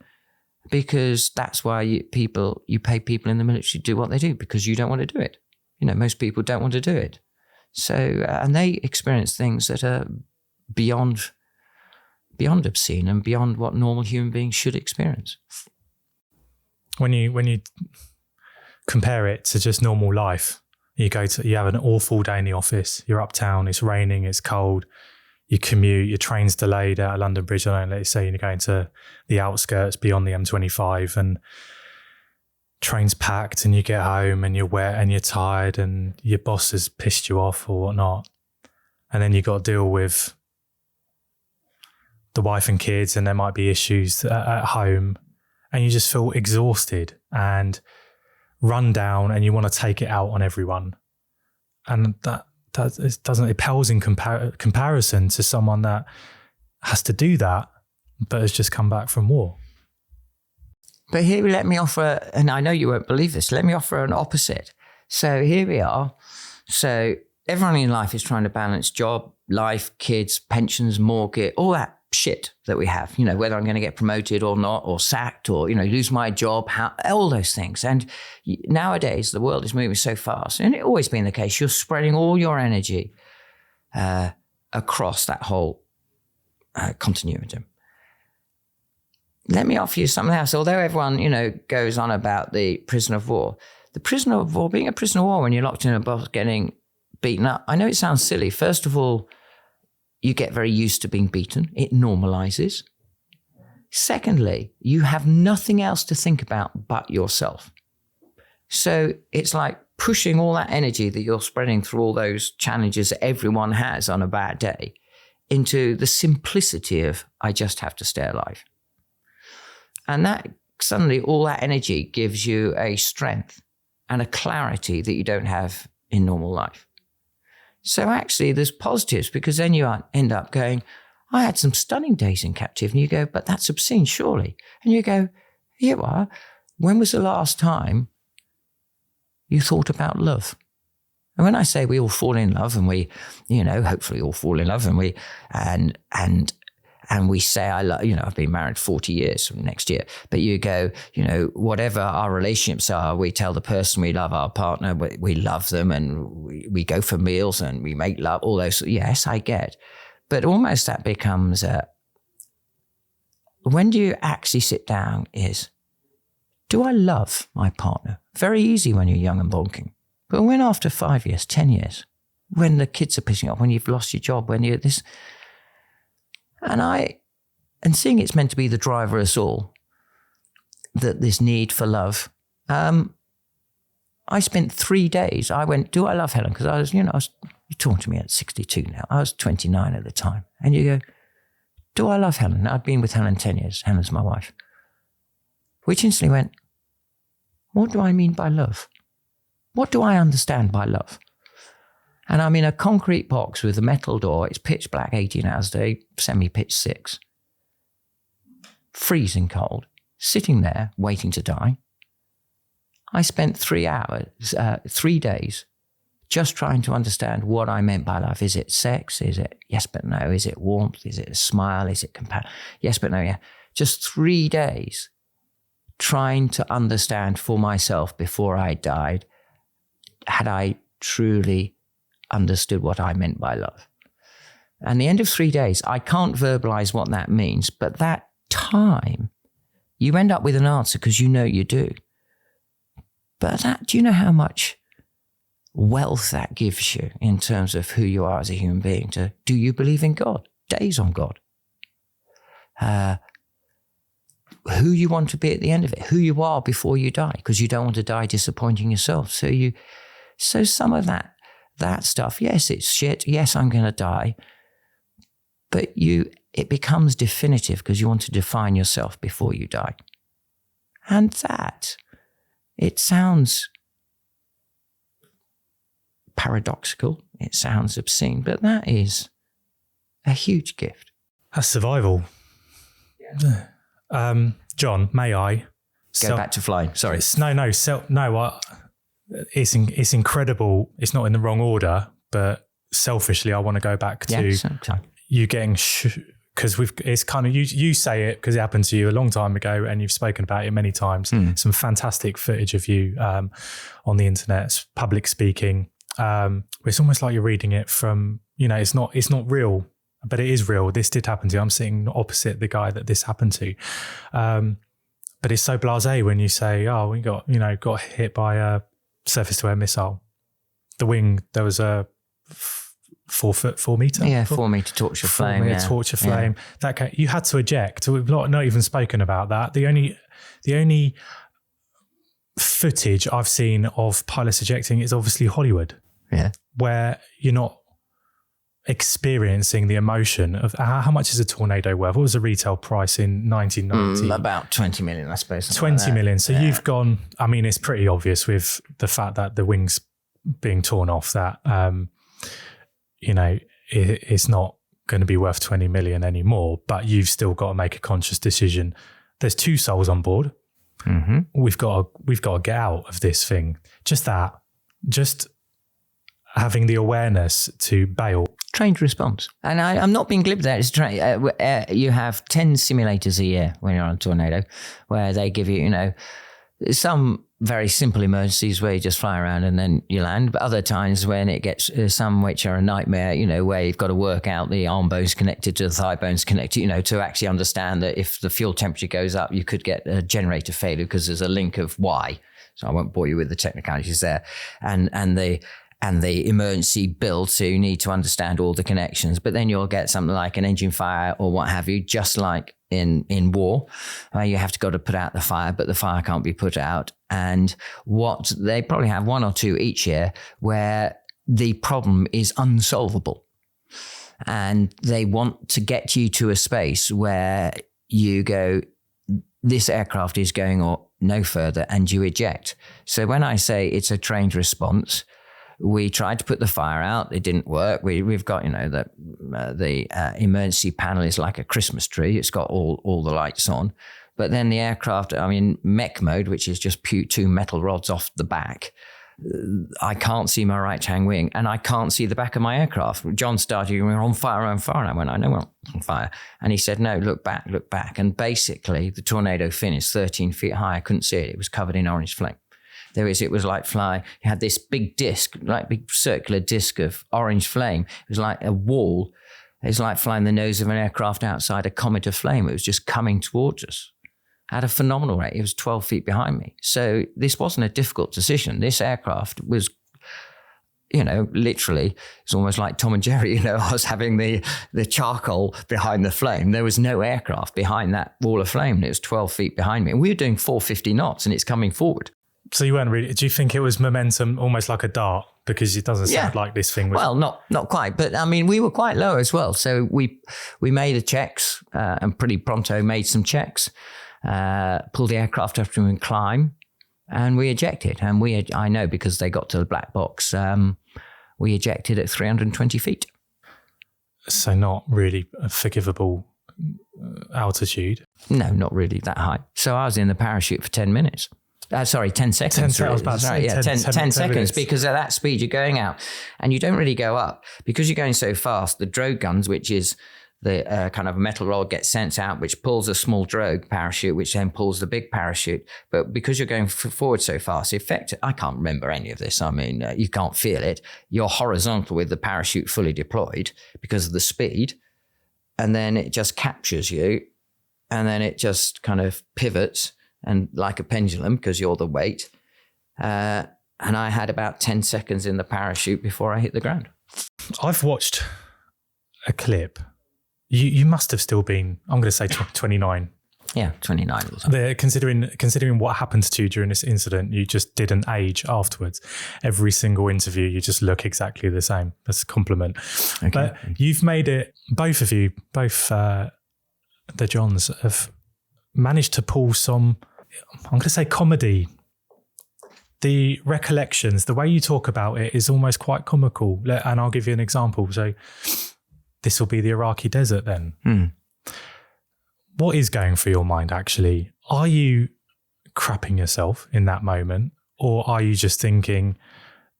because that's why you pay people in the military to do what they do, because you don't want to do it. Most people don't want to do it. So, and they experience things that are beyond obscene and beyond what normal human beings should experience. When you compare it to just normal life, you have an awful day in the office, you're uptown, it's raining, it's cold, you commute, your train's delayed out of London Bridge, let's say you're going to the outskirts beyond the M25 and train's packed and you get home and you're wet and you're tired and your boss has pissed you off or whatnot. And then you got to deal with the wife and kids, and there might be issues at home, and you just feel exhausted and run down and you want to take it out on everyone. And that it pales in comparison to someone that has to do that, but has just come back from war. But here, let me offer, and I know you won't believe this, let me offer an opposite. So here we are. So everyone in life is trying to balance job, life, kids, pensions, mortgage, all that shit that we have, whether I'm going to get promoted or not, or sacked, or, lose my job, all those things. And nowadays, the world is moving so fast, and it's always been the case. You're spreading all your energy across that whole continuum. Let me offer you something else. Although everyone, goes on about the prisoner of war, being a prisoner of war when you're locked in a box getting beaten up, I know it sounds silly. First of all, you get very used to being beaten. It normalizes. Secondly, you have nothing else to think about but yourself. So it's like pushing all that energy that you're spreading through all those challenges that everyone has on a bad day into the simplicity of, I just have to stay alive. And that suddenly all that energy gives you a strength and a clarity that you don't have in normal life. So actually there's positives, because then you end up going, I had some stunning days in captivity. And you go, but that's obscene, surely. And you go, you are. When was the last time you thought about love? And when I say we all fall in love, and we, hopefully all fall in love, and we say, I love, I've been married 40 years from next year, but you go, whatever our relationships are, we tell the person we love our partner, we love them, and we go for meals and we make love, all those. Yes, I get. But almost that becomes, when do you actually sit down is, do I love my partner? Very easy when you're young and bonking. But when after 5 years, 10 years, when the kids are pissing off, when you've lost your job, when you're this, and seeing it's meant to be the driver of us all, this need for love. I spent 3 days. I went, do I love Helen? Because I was, you're talking to me at 62 now. I was 29 at the time. And you go, do I love Helen? I'd been with Helen 10 years. Helen's my wife. Which instantly went, what do I mean by love? What do I understand by love? And I'm in a concrete box with a metal door. It's pitch black 18 hours a day, semi-pitch 6. Freezing cold, sitting there waiting to die. I spent 3 days, just trying to understand what I meant by love. Is it sex? Is it yes but no? Is it warmth? Is it a smile? Is it compassion? Yes but no, yeah. Just 3 days trying to understand for myself before I died, had I truly understood what I meant by love. And the end of 3 days, I can't verbalize what that means, but that time, you end up with an answer because you do. But do you know how much wealth that gives you in terms of who you are as a human being? Do you believe in God? Days on God. Who you want to be at the end of it, who you are before you die, because you don't want to die disappointing yourself. So some of that stuff, yes, it's shit. Yes, I'm going to die. But it becomes definitive because you want to define yourself before you die. And it sounds paradoxical. It sounds obscene, but that is a huge gift. That's survival. Yeah. John, may I go back to flying? Sorry. It's incredible. It's not in the wrong order, but selfishly, I want to go back to you getting because it's kind of you say it because it happened to you a long time ago, and you've spoken about it many times. Some fantastic footage of you on the internet, public speaking. It's almost like you're reading it from. It's not real. But it is real. This did happen to you. I'm sitting opposite the guy that this happened to. But it's so blasé when you say, oh, we got hit by a surface-to-air missile. The wing, there was a 4 meter? Yeah, 4 meter torch of flame. 4 meter torch of flame. That you had to eject. We've not even spoken about that. The only footage I've seen of pilots ejecting is obviously Hollywood. Yeah. Where you're not experiencing the emotion of how much is a tornado worth? What was the retail price in 1990? About 20 million, I suppose. 20 million. So you've gone, it's pretty obvious with the fact that the wings being torn off that, it's not going to be worth 20 million anymore, but you've still got to make a conscious decision. There's 2 souls on board. Mm-hmm. We've got to get out of this thing. Just having the awareness to bail. Trained response. And I'm not being glib there. It's you have 10 simulators a year when you're on a tornado where they give you, some very simple emergencies where you just fly around and then you land. But other times when it gets some which are a nightmare, where you've got to work out the arm bones connected to the thigh bones connected, to actually understand that if the fuel temperature goes up, you could get a generator failure because there's a link of why. So I won't bore you with the technicalities there. And the emergency build, so you need to understand all the connections. But then you'll get something like an engine fire or what have you, just like in war, where you have to go to put out the fire, but the fire can't be put out. And what they probably have 1 or 2 each year where the problem is unsolvable. And they want to get you to a space where you go, this aircraft is going no further, and you eject. So when I say it's a trained response, we tried to put the fire out. It didn't work. We've got, the emergency panel is like a Christmas tree. It's got all the lights on. But then the aircraft, mech mode, which is just 2 metal rods off the back. I can't see my right-hand wing and I can't see the back of my aircraft. John started, we're on fire. And I went, I know we're on fire. And he said, no, look back. And basically the tornado finished 13 feet high. I couldn't see it. It was covered in orange flame. It was like flying. You had this big disc, like big circular disc of orange flame. It was like a wall. It was like flying the nose of an aircraft outside a comet of flame. It was just coming towards us at a phenomenal rate. It was 12 feet behind me. So this wasn't a difficult decision. This aircraft was literally, it's almost like Tom and Jerry, I was having the charcoal behind the flame. There was no aircraft behind that wall of flame. It was 12 feet behind me. And we were doing 450 knots and it's coming forward. So you weren't really, do you think it was momentum almost like a dart? Because it doesn't sound like this thing was... Well, not quite. But I mean, we were quite low as well. So we made the checks and pretty pronto made some checks, pulled the aircraft up to climb, and we ejected. And I know because they got to the black box, we ejected at 320 feet. So not really a forgivable altitude? No, not really that high. So I was in the parachute for 10 minutes. 10 seconds. 10 seconds, because at that speed you're going out and you don't really go up because you're going so fast. The drogue guns, which is the kind of metal rod, gets sent out, which pulls a small drogue parachute, which then pulls the big parachute. But because you're going forward so fast, I can't remember any of this. I mean, you can't feel it. You're horizontal with the parachute fully deployed because of the speed. And then it just captures you. And then it just kind of pivots. And like a pendulum, because you're the weight. And I had about 10 seconds in the parachute before I hit the ground. I've watched a clip. You must have still been, I'm going to say 29. Yeah, 29. Considering what happened to you during this incident, you just didn't age afterwards. Every single interview, you just look exactly the same. That's a compliment. Okay. But you've made it, both of you, the Johns have managed to pull some, I'm going to say comedy. The recollections, the way you talk about it is almost quite comical. And I'll give you an example. So this will be the Iraqi desert then. What is going through your mind actually? Are you crapping yourself in that moment? Or are you just thinking,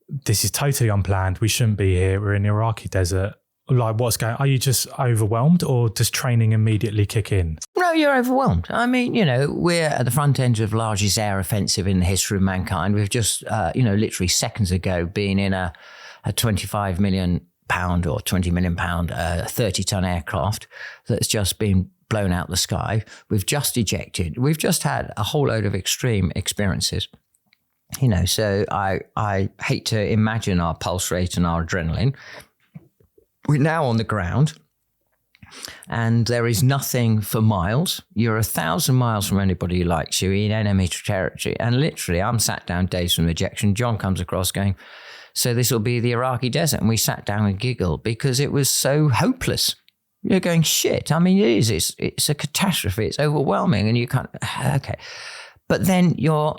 this is totally unplanned. We shouldn't be here. We're in the Iraqi desert. Like are you just overwhelmed or does training immediately kick in? No, you're overwhelmed. I mean, we're at the front end of the largest air offensive in the history of mankind. We've just, literally seconds ago been in a 25 million pound or 20 million pound, 30-ton aircraft that's just been blown out the sky. We've just ejected. We've just had a whole load of extreme experiences. So I hate to imagine our pulse rate and our adrenaline. We're now on the ground and there is nothing for miles. You're 1,000 miles from anybody who likes you in enemy territory. And literally, I'm sat down days from ejection. John comes across going, so this will be the Iraqi desert. And we sat down and giggled because it was so hopeless. You're going, shit. I mean, it is. It's a catastrophe. It's overwhelming. And you can't, okay. But then your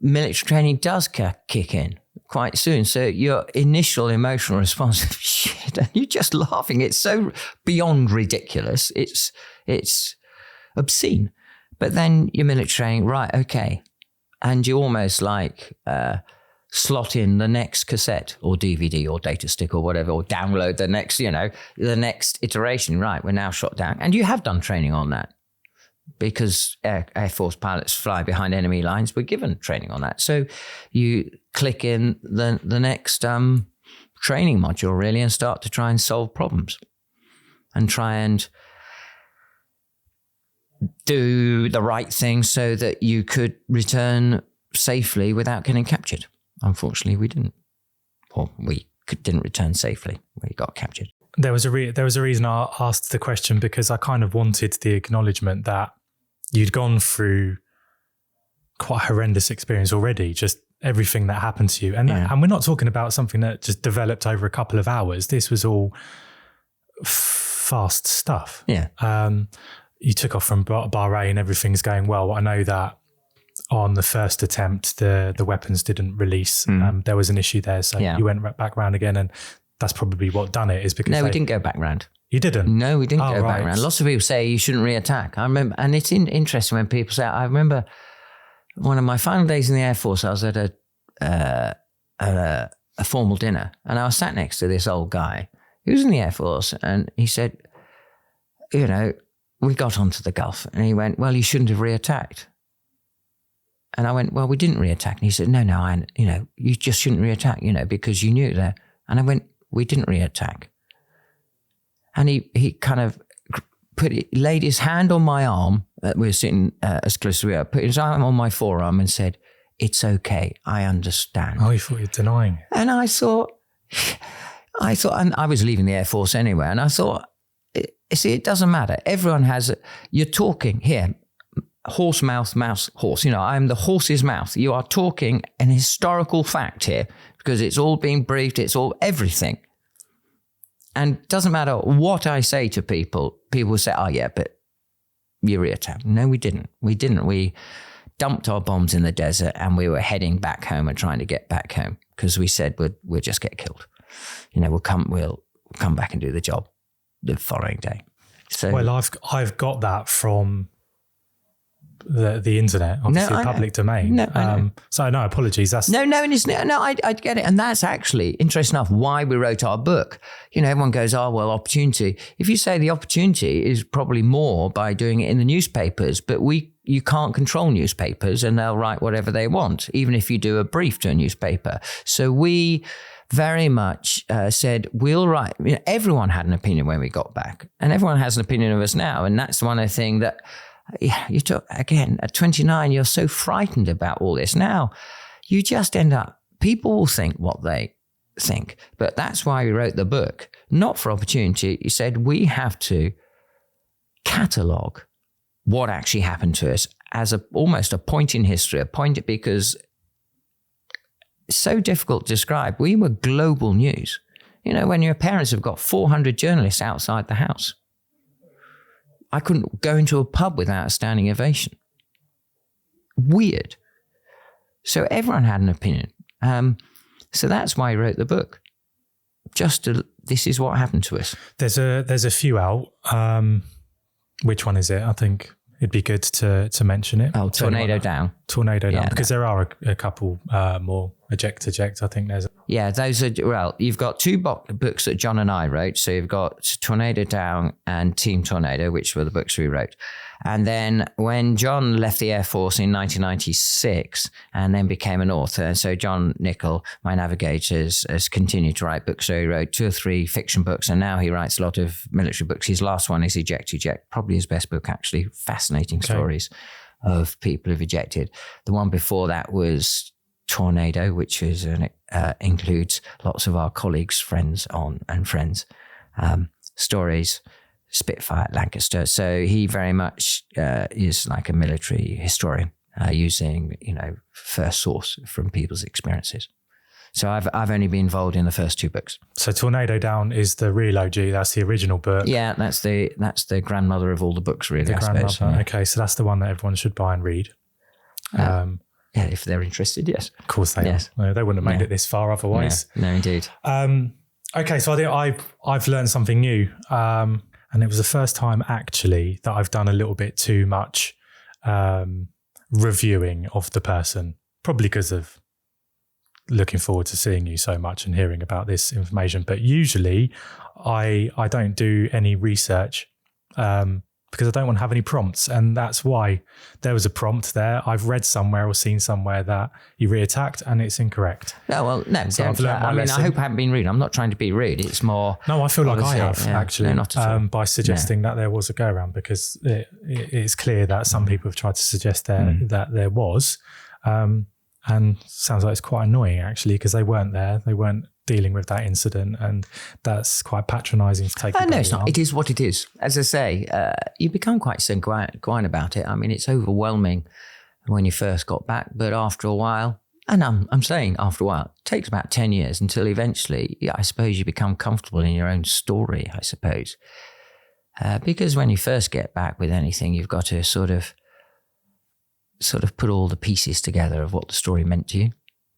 military training does kick in quite soon. So your initial emotional response is shit, and you're just laughing. It's so beyond ridiculous. It's obscene. But then your military training, right, okay. And you almost like slot in the next cassette or DVD or data stick or whatever, or download the next iteration. Right, we're now shot down. And you have done training on that. Because Air Force pilots fly behind enemy lines, we're given training on that. So you click in the next training module, really, and start to try and solve problems and try and do the right thing so that you could return safely without getting captured. Unfortunately, we didn't. Or we didn't return safely. We got captured. There was a reason I asked the question, because I kind of wanted the acknowledgement that you'd gone through quite a horrendous experience already, just everything that happened to you. And we're not talking about something that just developed over a couple of hours. This was all fast stuff. Yeah. You took off from Bahrain, everything's going well. I know that on the first attempt, the weapons didn't release. There was an issue there. So you went back round again, and that's probably what done it, is because we didn't go back round. You didn't? No, we didn't go back around. Lots of people say you shouldn't reattack. I remember, and it's interesting when people say, I remember one of my final days in the Air Force, I was at a formal dinner, and I was sat next to this old guy who was in the Air Force, and he said, we got onto the Gulf, and he went, well, you shouldn't have reattacked. And I went, well, we didn't reattack. And he said, no, you just shouldn't reattack, because you knew there. And I went, we didn't reattack. And he kind of laid his hand on my arm. We were sitting as close as we were. Put his arm on my forearm and said, "It's okay. I understand." Oh, you thought you were denying it. And I thought, I thought, and I was leaving the Air Force anyway, and I thought, see, it doesn't matter. Everyone has, you're talking here, horse mouth, mouse, horse. I'm the horse's mouth. You are talking an historical fact here because it's all being briefed. It's all everything. And it doesn't matter what I say to people. People will say, oh, yeah, but you reattacked. No, we didn't. We dumped our bombs in the desert and we were heading back home and trying to get back home because we said we'll just get killed. We'll come back and do the job the following day. So, well, I've got that from the internet, obviously public domain. So no apologies. That's I get it, and that's actually interesting enough why we wrote our book. Everyone goes, oh well, opportunity. If you say the opportunity is probably more by doing it in the newspapers, but you can't control newspapers, and they'll write whatever they want, even if you do a brief to a newspaper. So we very much said, we'll write. Everyone had an opinion when we got back, and everyone has an opinion of us now. And that's one of the things that, you talk, again, at 29, you're so frightened about all this. Now, you just end up, people will think what they think. But that's why we wrote the book, not for opportunity. You said, we have to catalogue what actually happened to us as almost a point in history, because it's so difficult to describe. We were global news. When your parents have got 400 journalists outside the house. I couldn't go into a pub without a standing ovation. Weird. So everyone had an opinion. So that's why I wrote the book. This is what happened to us. There's a few out. Which one is it? I think it'd be good to mention it. Oh, Tornado Down. Tornado Down, because there are a couple more. Eject. I think there's. Yeah, those are, well, you've got two books that John and I wrote. So you've got Tornado Down and Team Tornado, which were the books we wrote. And then when John left the Air Force in 1996 and then became an author, and so John Nichol, my navigator, has continued to write books. So he wrote 2 or 3 fiction books, and now he writes a lot of military books. His last one is Eject, probably his best book, actually. Fascinating stories of people who've ejected. The one before that was Tornado, which is includes lots of our colleagues, friends stories. Spitfire at Lancaster. So he very much is like a military historian, using first source from people's experiences. So I've only been involved in the first 2 books. So Tornado Down is the real OG. That's the original book. Yeah, that's the grandmother of all the books, really. I suppose. Yeah. Okay, so that's the one that everyone should buy and read. Yeah, if they're interested, yes. Of course they are. No, they wouldn't have made it this far otherwise. No, indeed. Okay, so I think I've learned something new. And it was the first time actually that I've done a little bit too much reviewing of the person, probably because of looking forward to seeing you so much and hearing about this information. But usually I don't do any research because I don't want to have any prompts. And that's why there was a prompt there. I've read somewhere or seen somewhere that you reattacked and it's incorrect. No, well, no. So I've learned my lesson. I hope I haven't been rude. I'm not trying to be rude. It's more... No, I feel like I have, actually, no, not at all. by suggesting that there was a go-around, because it's clear that some people have tried to suggest that there was. And sounds like it's quite annoying, actually, because they weren't there. They weren't dealing with that incident, and that's quite patronising to take. No, it's not. It is what it is. As I say, you become quite sanguine about it. I mean, it's overwhelming when you first got back, but after a while, and I'm saying after a while, it takes about 10 years until eventually, I suppose, you become comfortable in your own story, I suppose. Because when you first get back with anything, you've got to sort of put all the pieces together of what the story meant to you,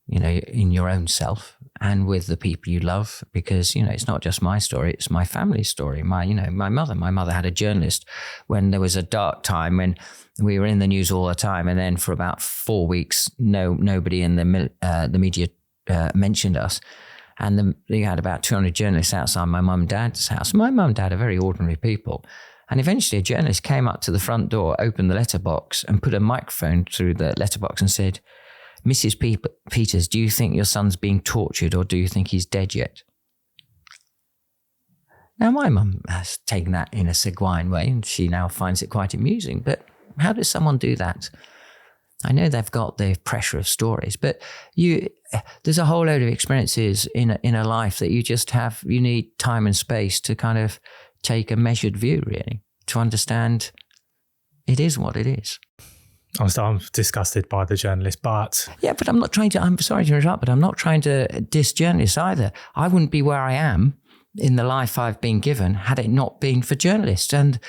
in your own self and with the people you love, because, it's not just my story, it's my family's story. My mother had a journalist when there was a dark time when we were in the news all the time. And then for about 4 weeks, nobody in the media mentioned us. And you had about 200 journalists outside my mum and dad's house. My mum and dad are very ordinary people. And eventually a journalist came up to the front door, opened the letterbox and put a microphone through the letterbox and said, "Mrs. Peters, do you think your son's being tortured or do you think he's dead yet?" Now, my mum has taken that in a sanguine way and she now finds it quite amusing. But how does someone do that? I know they've got the pressure of stories, but there's a whole load of experiences in a life that you need time and space to kind of take a measured view, really, to understand it is what it is. I'm disgusted by the journalist, but... Yeah, but I'm sorry to interrupt, but I'm not trying to diss journalists either. I wouldn't be where I am in the life I've been given had it not been for journalists. And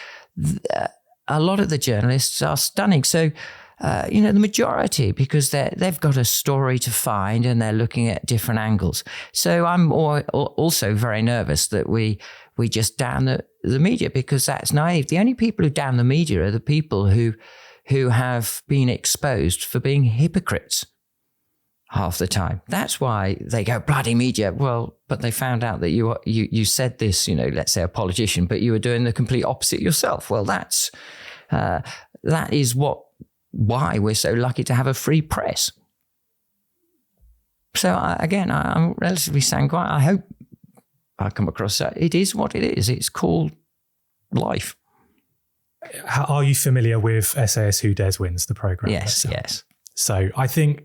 a lot of the journalists are stunning. So, the majority, because they've got a story to find and they're looking at different angles. So I'm also very nervous that we just down the media, because that's naive. The only people who down the media are the people who have been exposed for being hypocrites half the time. That's why they go, bloody media. Well, but they found out that you said this, let's say a politician, but you were doing the complete opposite yourself. Well, that is why we're so lucky to have a free press. So I'm relatively sanguine. I hope I come across that. It is what it is. It's called life. Are you familiar with SAS Who Dares Wins, the program? Yes, yes. So I think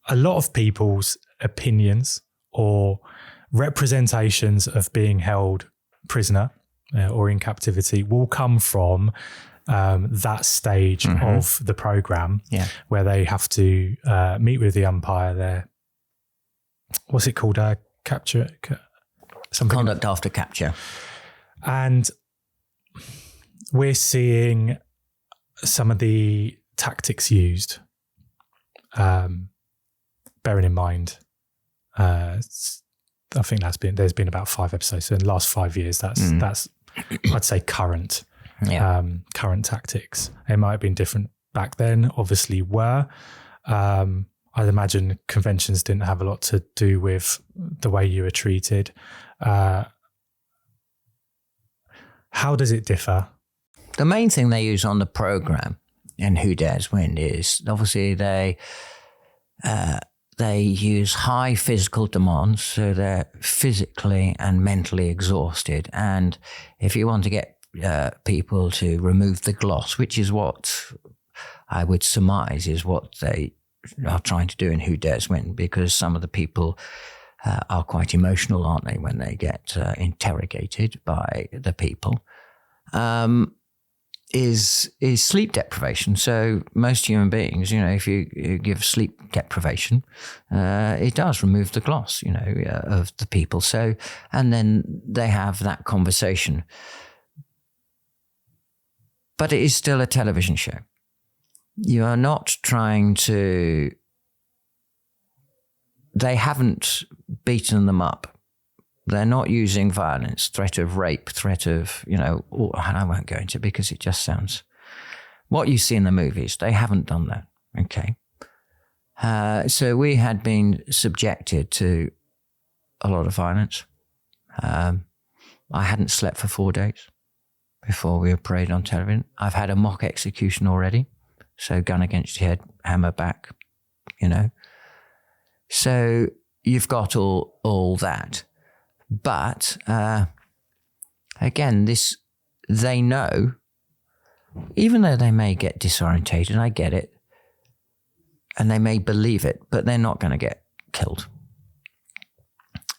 a lot of people's opinions or representations of being held prisoner or in captivity will come from that stage of the program, where they have to meet with the umpire there. What's it called? Capture? Conduct after capture. And we're seeing some of the tactics used, bearing in mind, I think there's been about 5 episodes. So in the last 5 years, that's I'd say current tactics. It might have been different back then, obviously were. I'd imagine conventions didn't have a lot to do with the way you were treated. How does it differ? The main thing they use on the program in Who Dares Win is obviously they use high physical demands, so they're physically and mentally exhausted. And if you want to get people to remove the gloss, which is what I would surmise is what they are trying to do in Who Dares Win, because some of the people are quite emotional, aren't they, when they get interrogated by the people, is sleep deprivation. So most human beings, if you give sleep deprivation, it does remove the gloss, of the people. So, and then they have that conversation. But it is still a television show. You are not trying to... They haven't beaten them up. They're not using violence, threat of rape, threat of, and I won't go into it because it just sounds... What you see in the movies, they haven't done that, okay? So we had been subjected to a lot of violence. I hadn't slept for 4 days before we were paraded on television. I've had a mock execution already. So gun against your head, hammer back, So you've got all that. But again, they know, even though they may get disorientated, I get it, and they may believe it, but they're not going to get killed.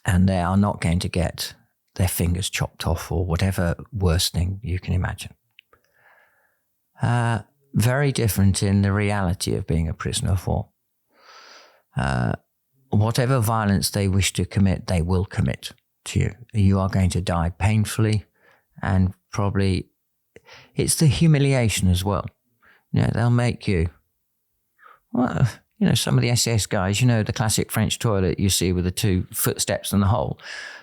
And they are not going to get their fingers chopped off or whatever worst thing you can imagine. Very different in the reality of being a prisoner of war. Whatever violence they wish to commit, they will commit to you. You are going to die painfully, and probably it's the humiliation as well. They'll make you, some of the SS guys, the classic French toilet you see with the 2 footsteps and the hole.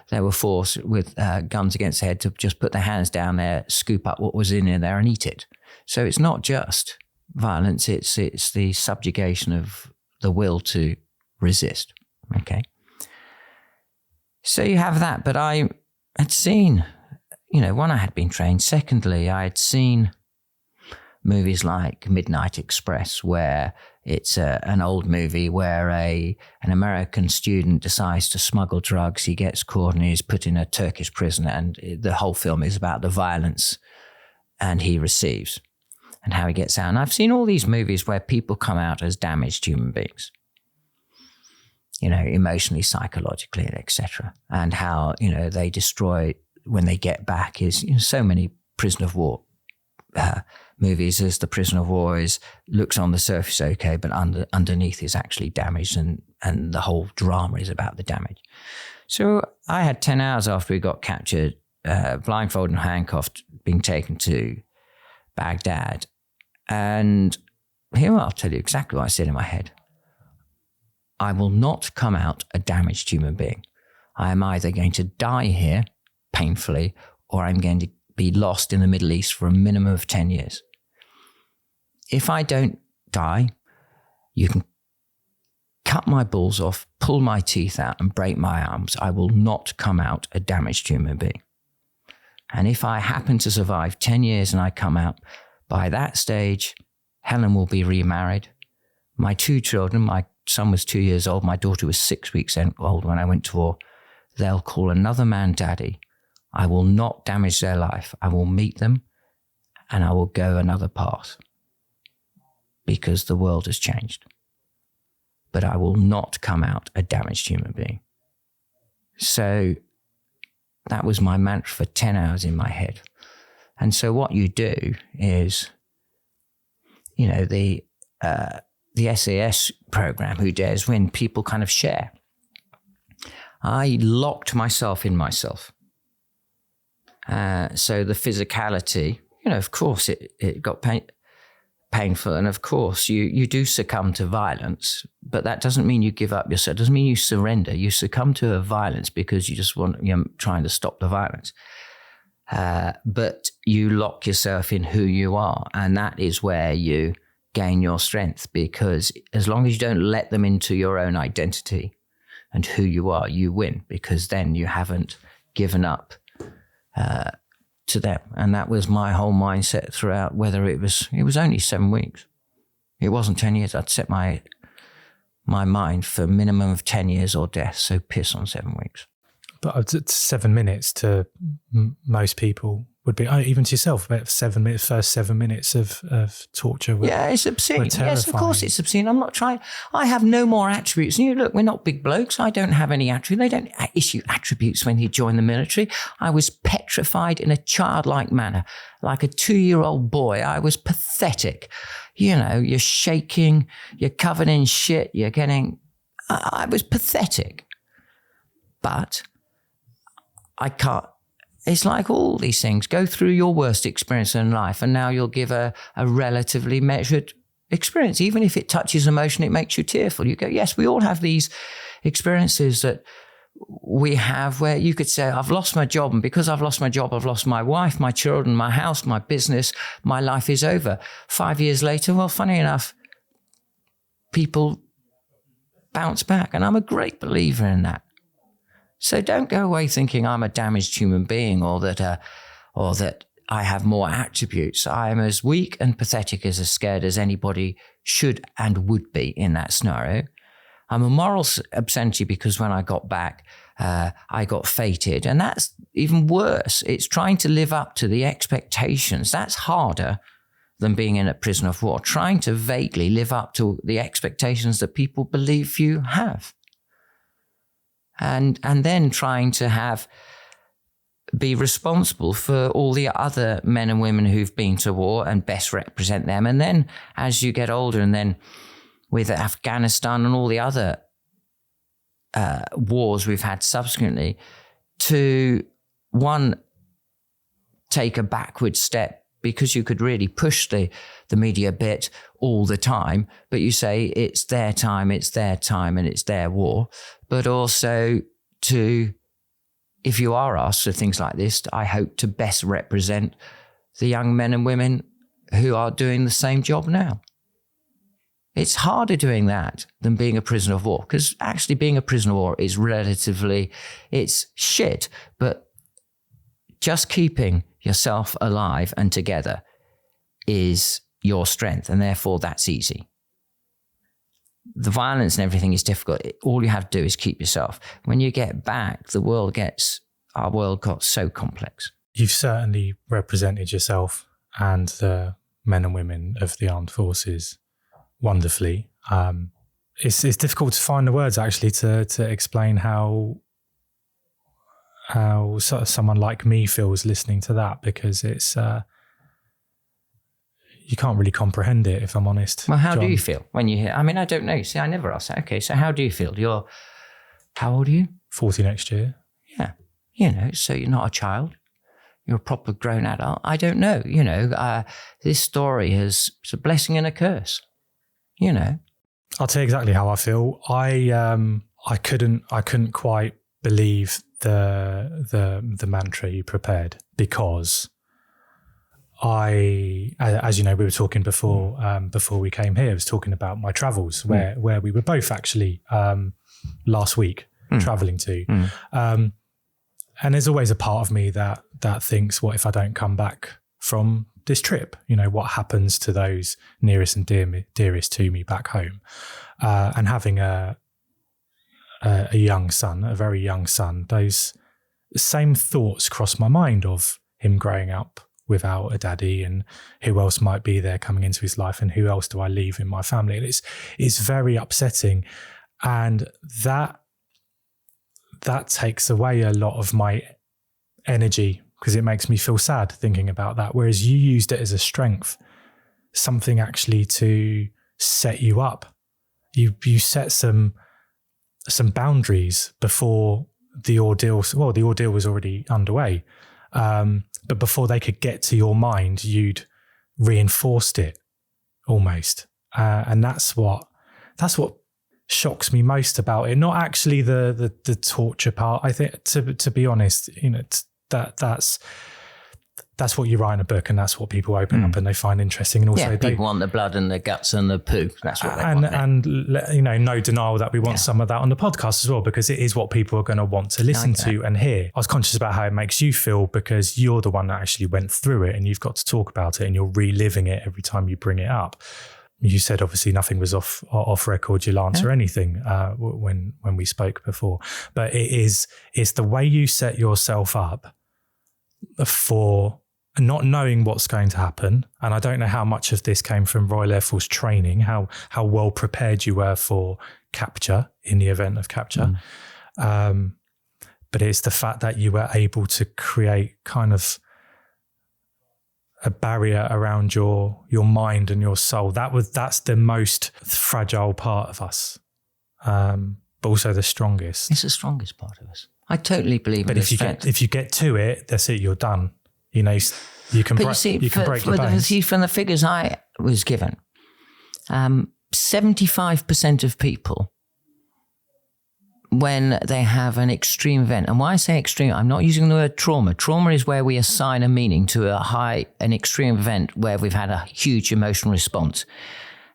They were forced with guns against their head to just put their hands down there, scoop up what was in there and eat it. So it's not just violence, it's the subjugation of the will to resist. Okay. So you have that, but I had seen, one, I had been trained. Secondly, I had seen movies like Midnight Express, where it's an old movie where an American student decides to smuggle drugs. He gets caught and he's put in a Turkish prison, and the whole film is about the violence and he receives and how he gets out. And I've seen all these movies where people come out as damaged human beings. emotionally, psychologically, and etc. And how, they destroy when they get back is, so many prisoner of war movies as the prisoner of war looks on the surface okay, but underneath is actually damaged, and the whole drama is about the damage. So I had 10 hours after we got captured, blindfolded and handcuffed, being taken to Baghdad. And here I'll tell you exactly what I said in my head. I will not come out a damaged human being. I am either going to die here painfully, or I'm going to be lost in the Middle East for a minimum of 10 years. If I don't die, you can cut my balls off, pull my teeth out, and break my arms. I will not come out a damaged human being. And if I happen to survive 10 years and I come out, by that stage, Helen will be remarried. My 2 children, my son was 2 years old, my daughter was 6 weeks old when I went to war. They'll call another man daddy. I will not damage their life. I will meet them and I will go another path, because the world has changed. But I will not come out a damaged human being. So that was my mantra for 10 hours in my head. And so what you do is, the SAS program, Who Dares Win, people kind of share. I locked myself in myself. So the physicality, of course it got painful. And of course you do succumb to violence, but that doesn't mean you give up yourself. It doesn't mean you surrender. You succumb to a violence because you just you're trying to stop the violence. But you lock yourself in who you are. And that is where you gain your strength, because as long as you don't let them into your own identity and who you are, you win, because then you haven't given up to them. And that was my whole mindset throughout, whether it was only 7 weeks. It wasn't 10 years. I'd set my mind for a minimum of 10 years or death. So piss on 7 weeks. But it's 7 minutes to most people would be, even to yourself, about 7 minutes, first 7 minutes of torture. It's obscene. Yes, of course it's obscene. I'm not trying. I have no more attributes. Look, we're not big blokes. I don't have any attributes. They don't issue attributes when you join the military. I was petrified in a childlike manner, like a 2-year-old boy. I was pathetic. You're shaking, you're covered in shit, I was pathetic. But I can't. It's like all these things. Go through your worst experience in life, and now you'll give a relatively measured experience. Even if it touches emotion, it makes you tearful. You go, yes, we all have these experiences that we have where you could say, I've lost my job, and because I've lost my job, I've lost my wife, my children, my house, my business, my life is over. 5 years later, well, funny enough, people bounce back, and I'm a great believer in that. So don't go away thinking I'm a damaged human being, or that I have more attributes. I am as weak and pathetic, as scared as anybody should and would be in that scenario. I'm a moral obscenity because when I got back, I got fated. And that's even worse. It's trying to live up to the expectations. That's harder than being in a prison of war, trying to vaguely live up to the expectations that people believe you have. And then trying to be responsible for all the other men and women who've been to war and best represent them. And then as you get older, and then with Afghanistan and all the other wars we've had subsequently, to take a backward step, because you could really push the media bit all the time, but you say it's their time, and it's their war. But also if you are asked for things like this, I hope to best represent the young men and women who are doing the same job now. It's harder doing that than being a prisoner of war, because actually being a prisoner of war is it's shit, but just keeping yourself alive and together is your strength, and therefore that's easy. The violence and everything is difficult. All you have to do is keep yourself. When you get back, our world got so complex. You've certainly represented yourself and the men and women of the armed forces wonderfully. it's difficult to find the words actually to explain how sort of someone like me feels listening to that, because it's you can't really comprehend it, if I'm honest. Well, how John. do you feel when you hear? I mean, I don't know. See, I never asked that. Okay, so how do you feel? How old are you? 40 next year. Yeah, so you're not a child. You're a proper grown adult. I don't know. This story it's a blessing and a curse. I'll tell you exactly how I feel. I couldn't quite believe the mantra you prepared, because as you know, we were talking before we came here, I was talking about my travels where we were both actually last week traveling to. And there's always a part of me that thinks, what if I don't come back from this trip? What happens to those nearest and dearest to me back home? And having a young son, a very young son, those same thoughts cross my mind of him growing up without a daddy, and who else might be there coming into his life, and who else do I leave in my family? And it's very upsetting, and that takes away a lot of my energy, because it makes me feel sad thinking about that. Whereas you used it as a strength, something actually to set you up. You set some boundaries before the ordeal. Well, the ordeal was already underway. But before they could get to your mind, you'd reinforced it almost. And that's what shocks me most about it. Not actually the torture part. I think, to be honest, that's what you write in a book, and that's what people open up and they find interesting. And also, people want the blood and the guts and the poo. That's what they want. And no denial that we want some of that on the podcast as well, because it is what people are going to want to listen to and hear. I was conscious about how it makes you feel, because you're the one that actually went through it, and you've got to talk about it, and you're reliving it every time you bring it up. You said obviously nothing was off record. You'll answer anything when we spoke before, but it's the way you set yourself up for not knowing what's going to happen. And I don't know how much of this came from Royal Air Force training, how well prepared you were for capture in the event of capture. But it's the fact that you were able to create kind of a barrier around your mind and your soul. That's the most fragile part of us, but also the strongest. It's the strongest part of us. I totally believe in this. But if you get to it, that's it. You're done. You can break your bones. From the figures I was given, 75% of people, when they have an extreme event, and why I say extreme, I'm not using the word trauma. Trauma is where we assign a meaning to an extreme event where we've had a huge emotional response,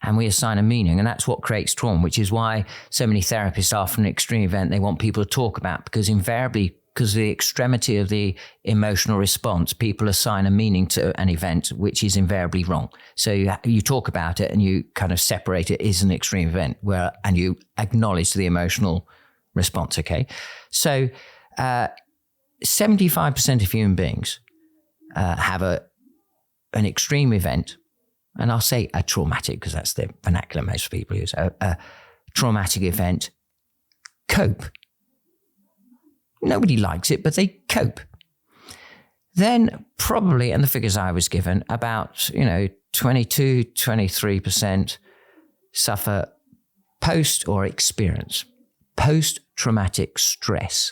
and we assign a meaning, and that's what creates trauma, which is why so many therapists, after an extreme event, they want people to talk about, because invariably, because of the extremity of the emotional response, people assign a meaning to an event, which is invariably wrong. So you talk about it and you kind of separate it as an extreme event, and you acknowledge the emotional response. Okay. So 75% of human beings have an extreme event, and I'll say a traumatic, because that's the vernacular most people use, a traumatic event, cope. Nobody likes it, but they cope. Then probably, and the figures I was given, about 22, 23% suffer post or experience post-traumatic stress.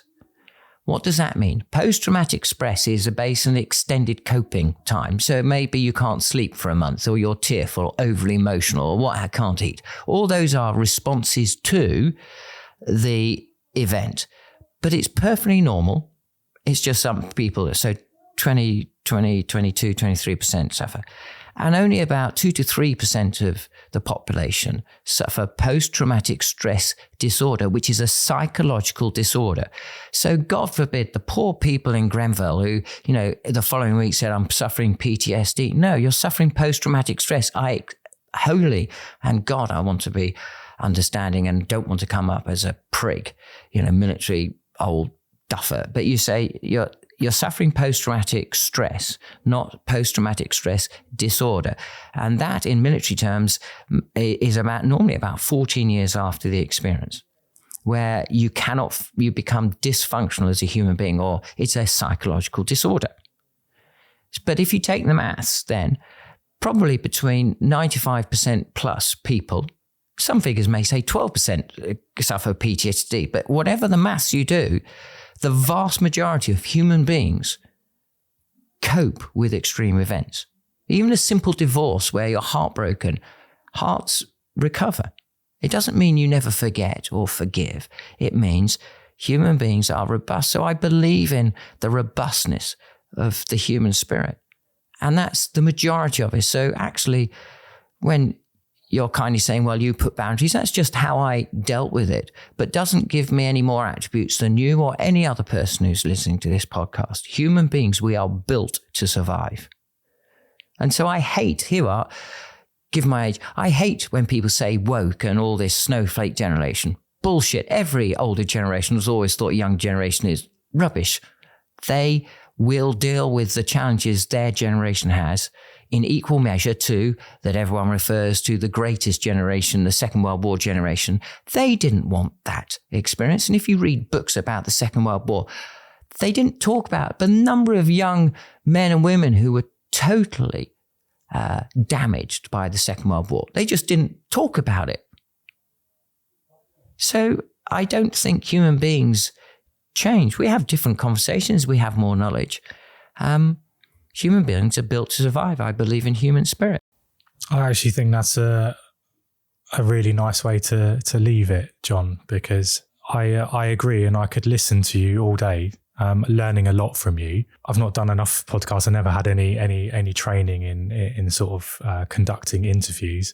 What does that mean? Post-traumatic stress is based on extended coping time. So maybe you can't sleep for a month, or you're tearful, overly emotional, or I can't eat. All those are responses to the event. But it's perfectly normal. It's just some people, so 20, 22, 23% suffer. And only about 2 to 3% of the population suffer post-traumatic stress disorder, which is a psychological disorder. So God forbid the poor people in Grenfell who, the following week said, I'm suffering PTSD. No, you're suffering post-traumatic stress. I want to be understanding and don't want to come up as a prig, military old duffer. But you say you're suffering post-traumatic stress, not post-traumatic stress disorder. And that, in military terms, is normally about 14 years after the experience, where you become dysfunctional as a human being, or it's a psychological disorder. But if you take the maths, then probably between 95% plus people, some figures may say 12% suffer PTSD, but whatever the maths you do, the vast majority of human beings cope with extreme events. Even a simple divorce where you're heartbroken, hearts recover. It doesn't mean you never forget or forgive. It means human beings are robust. So I believe in the robustness of the human spirit. And that's the majority of it. So actually, when you're kindly saying, well, you put boundaries, that's just how I dealt with it, but doesn't give me any more attributes than you or any other person who's listening to this podcast. Human beings, we are built to survive. And so I hate, give my age, I hate when people say woke and all this snowflake generation. Bullshit. Every older generation has always thought young generation is rubbish. They will deal with the challenges their generation has in equal measure to, that everyone refers to, the greatest generation, the Second World War generation. They didn't want that experience. And if you read books about the Second World War, they didn't talk about the number of young men and women who were totally damaged by the Second World War. They just didn't talk about it. So I don't think human beings change. We have different conversations. We have more knowledge. Human beings are built to survive. I believe in human spirit. I actually think that's a really nice way to leave it, John, because I agree, and I could listen to you all day, learning a lot from you. I've not done enough podcasts. I never had any training in sort of conducting interviews.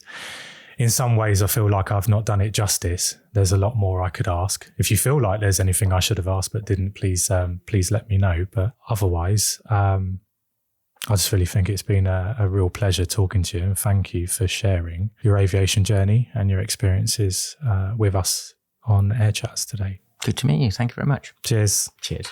In some ways, I feel like I've not done it justice. There's a lot more I could ask. If you feel like there's anything I should have asked but didn't, please let me know. But otherwise, I just really think it's been a real pleasure talking to you, and thank you for sharing your aviation journey and your experiences with us on Air Chats today. Good to meet you. Thank you very much. Cheers. Cheers.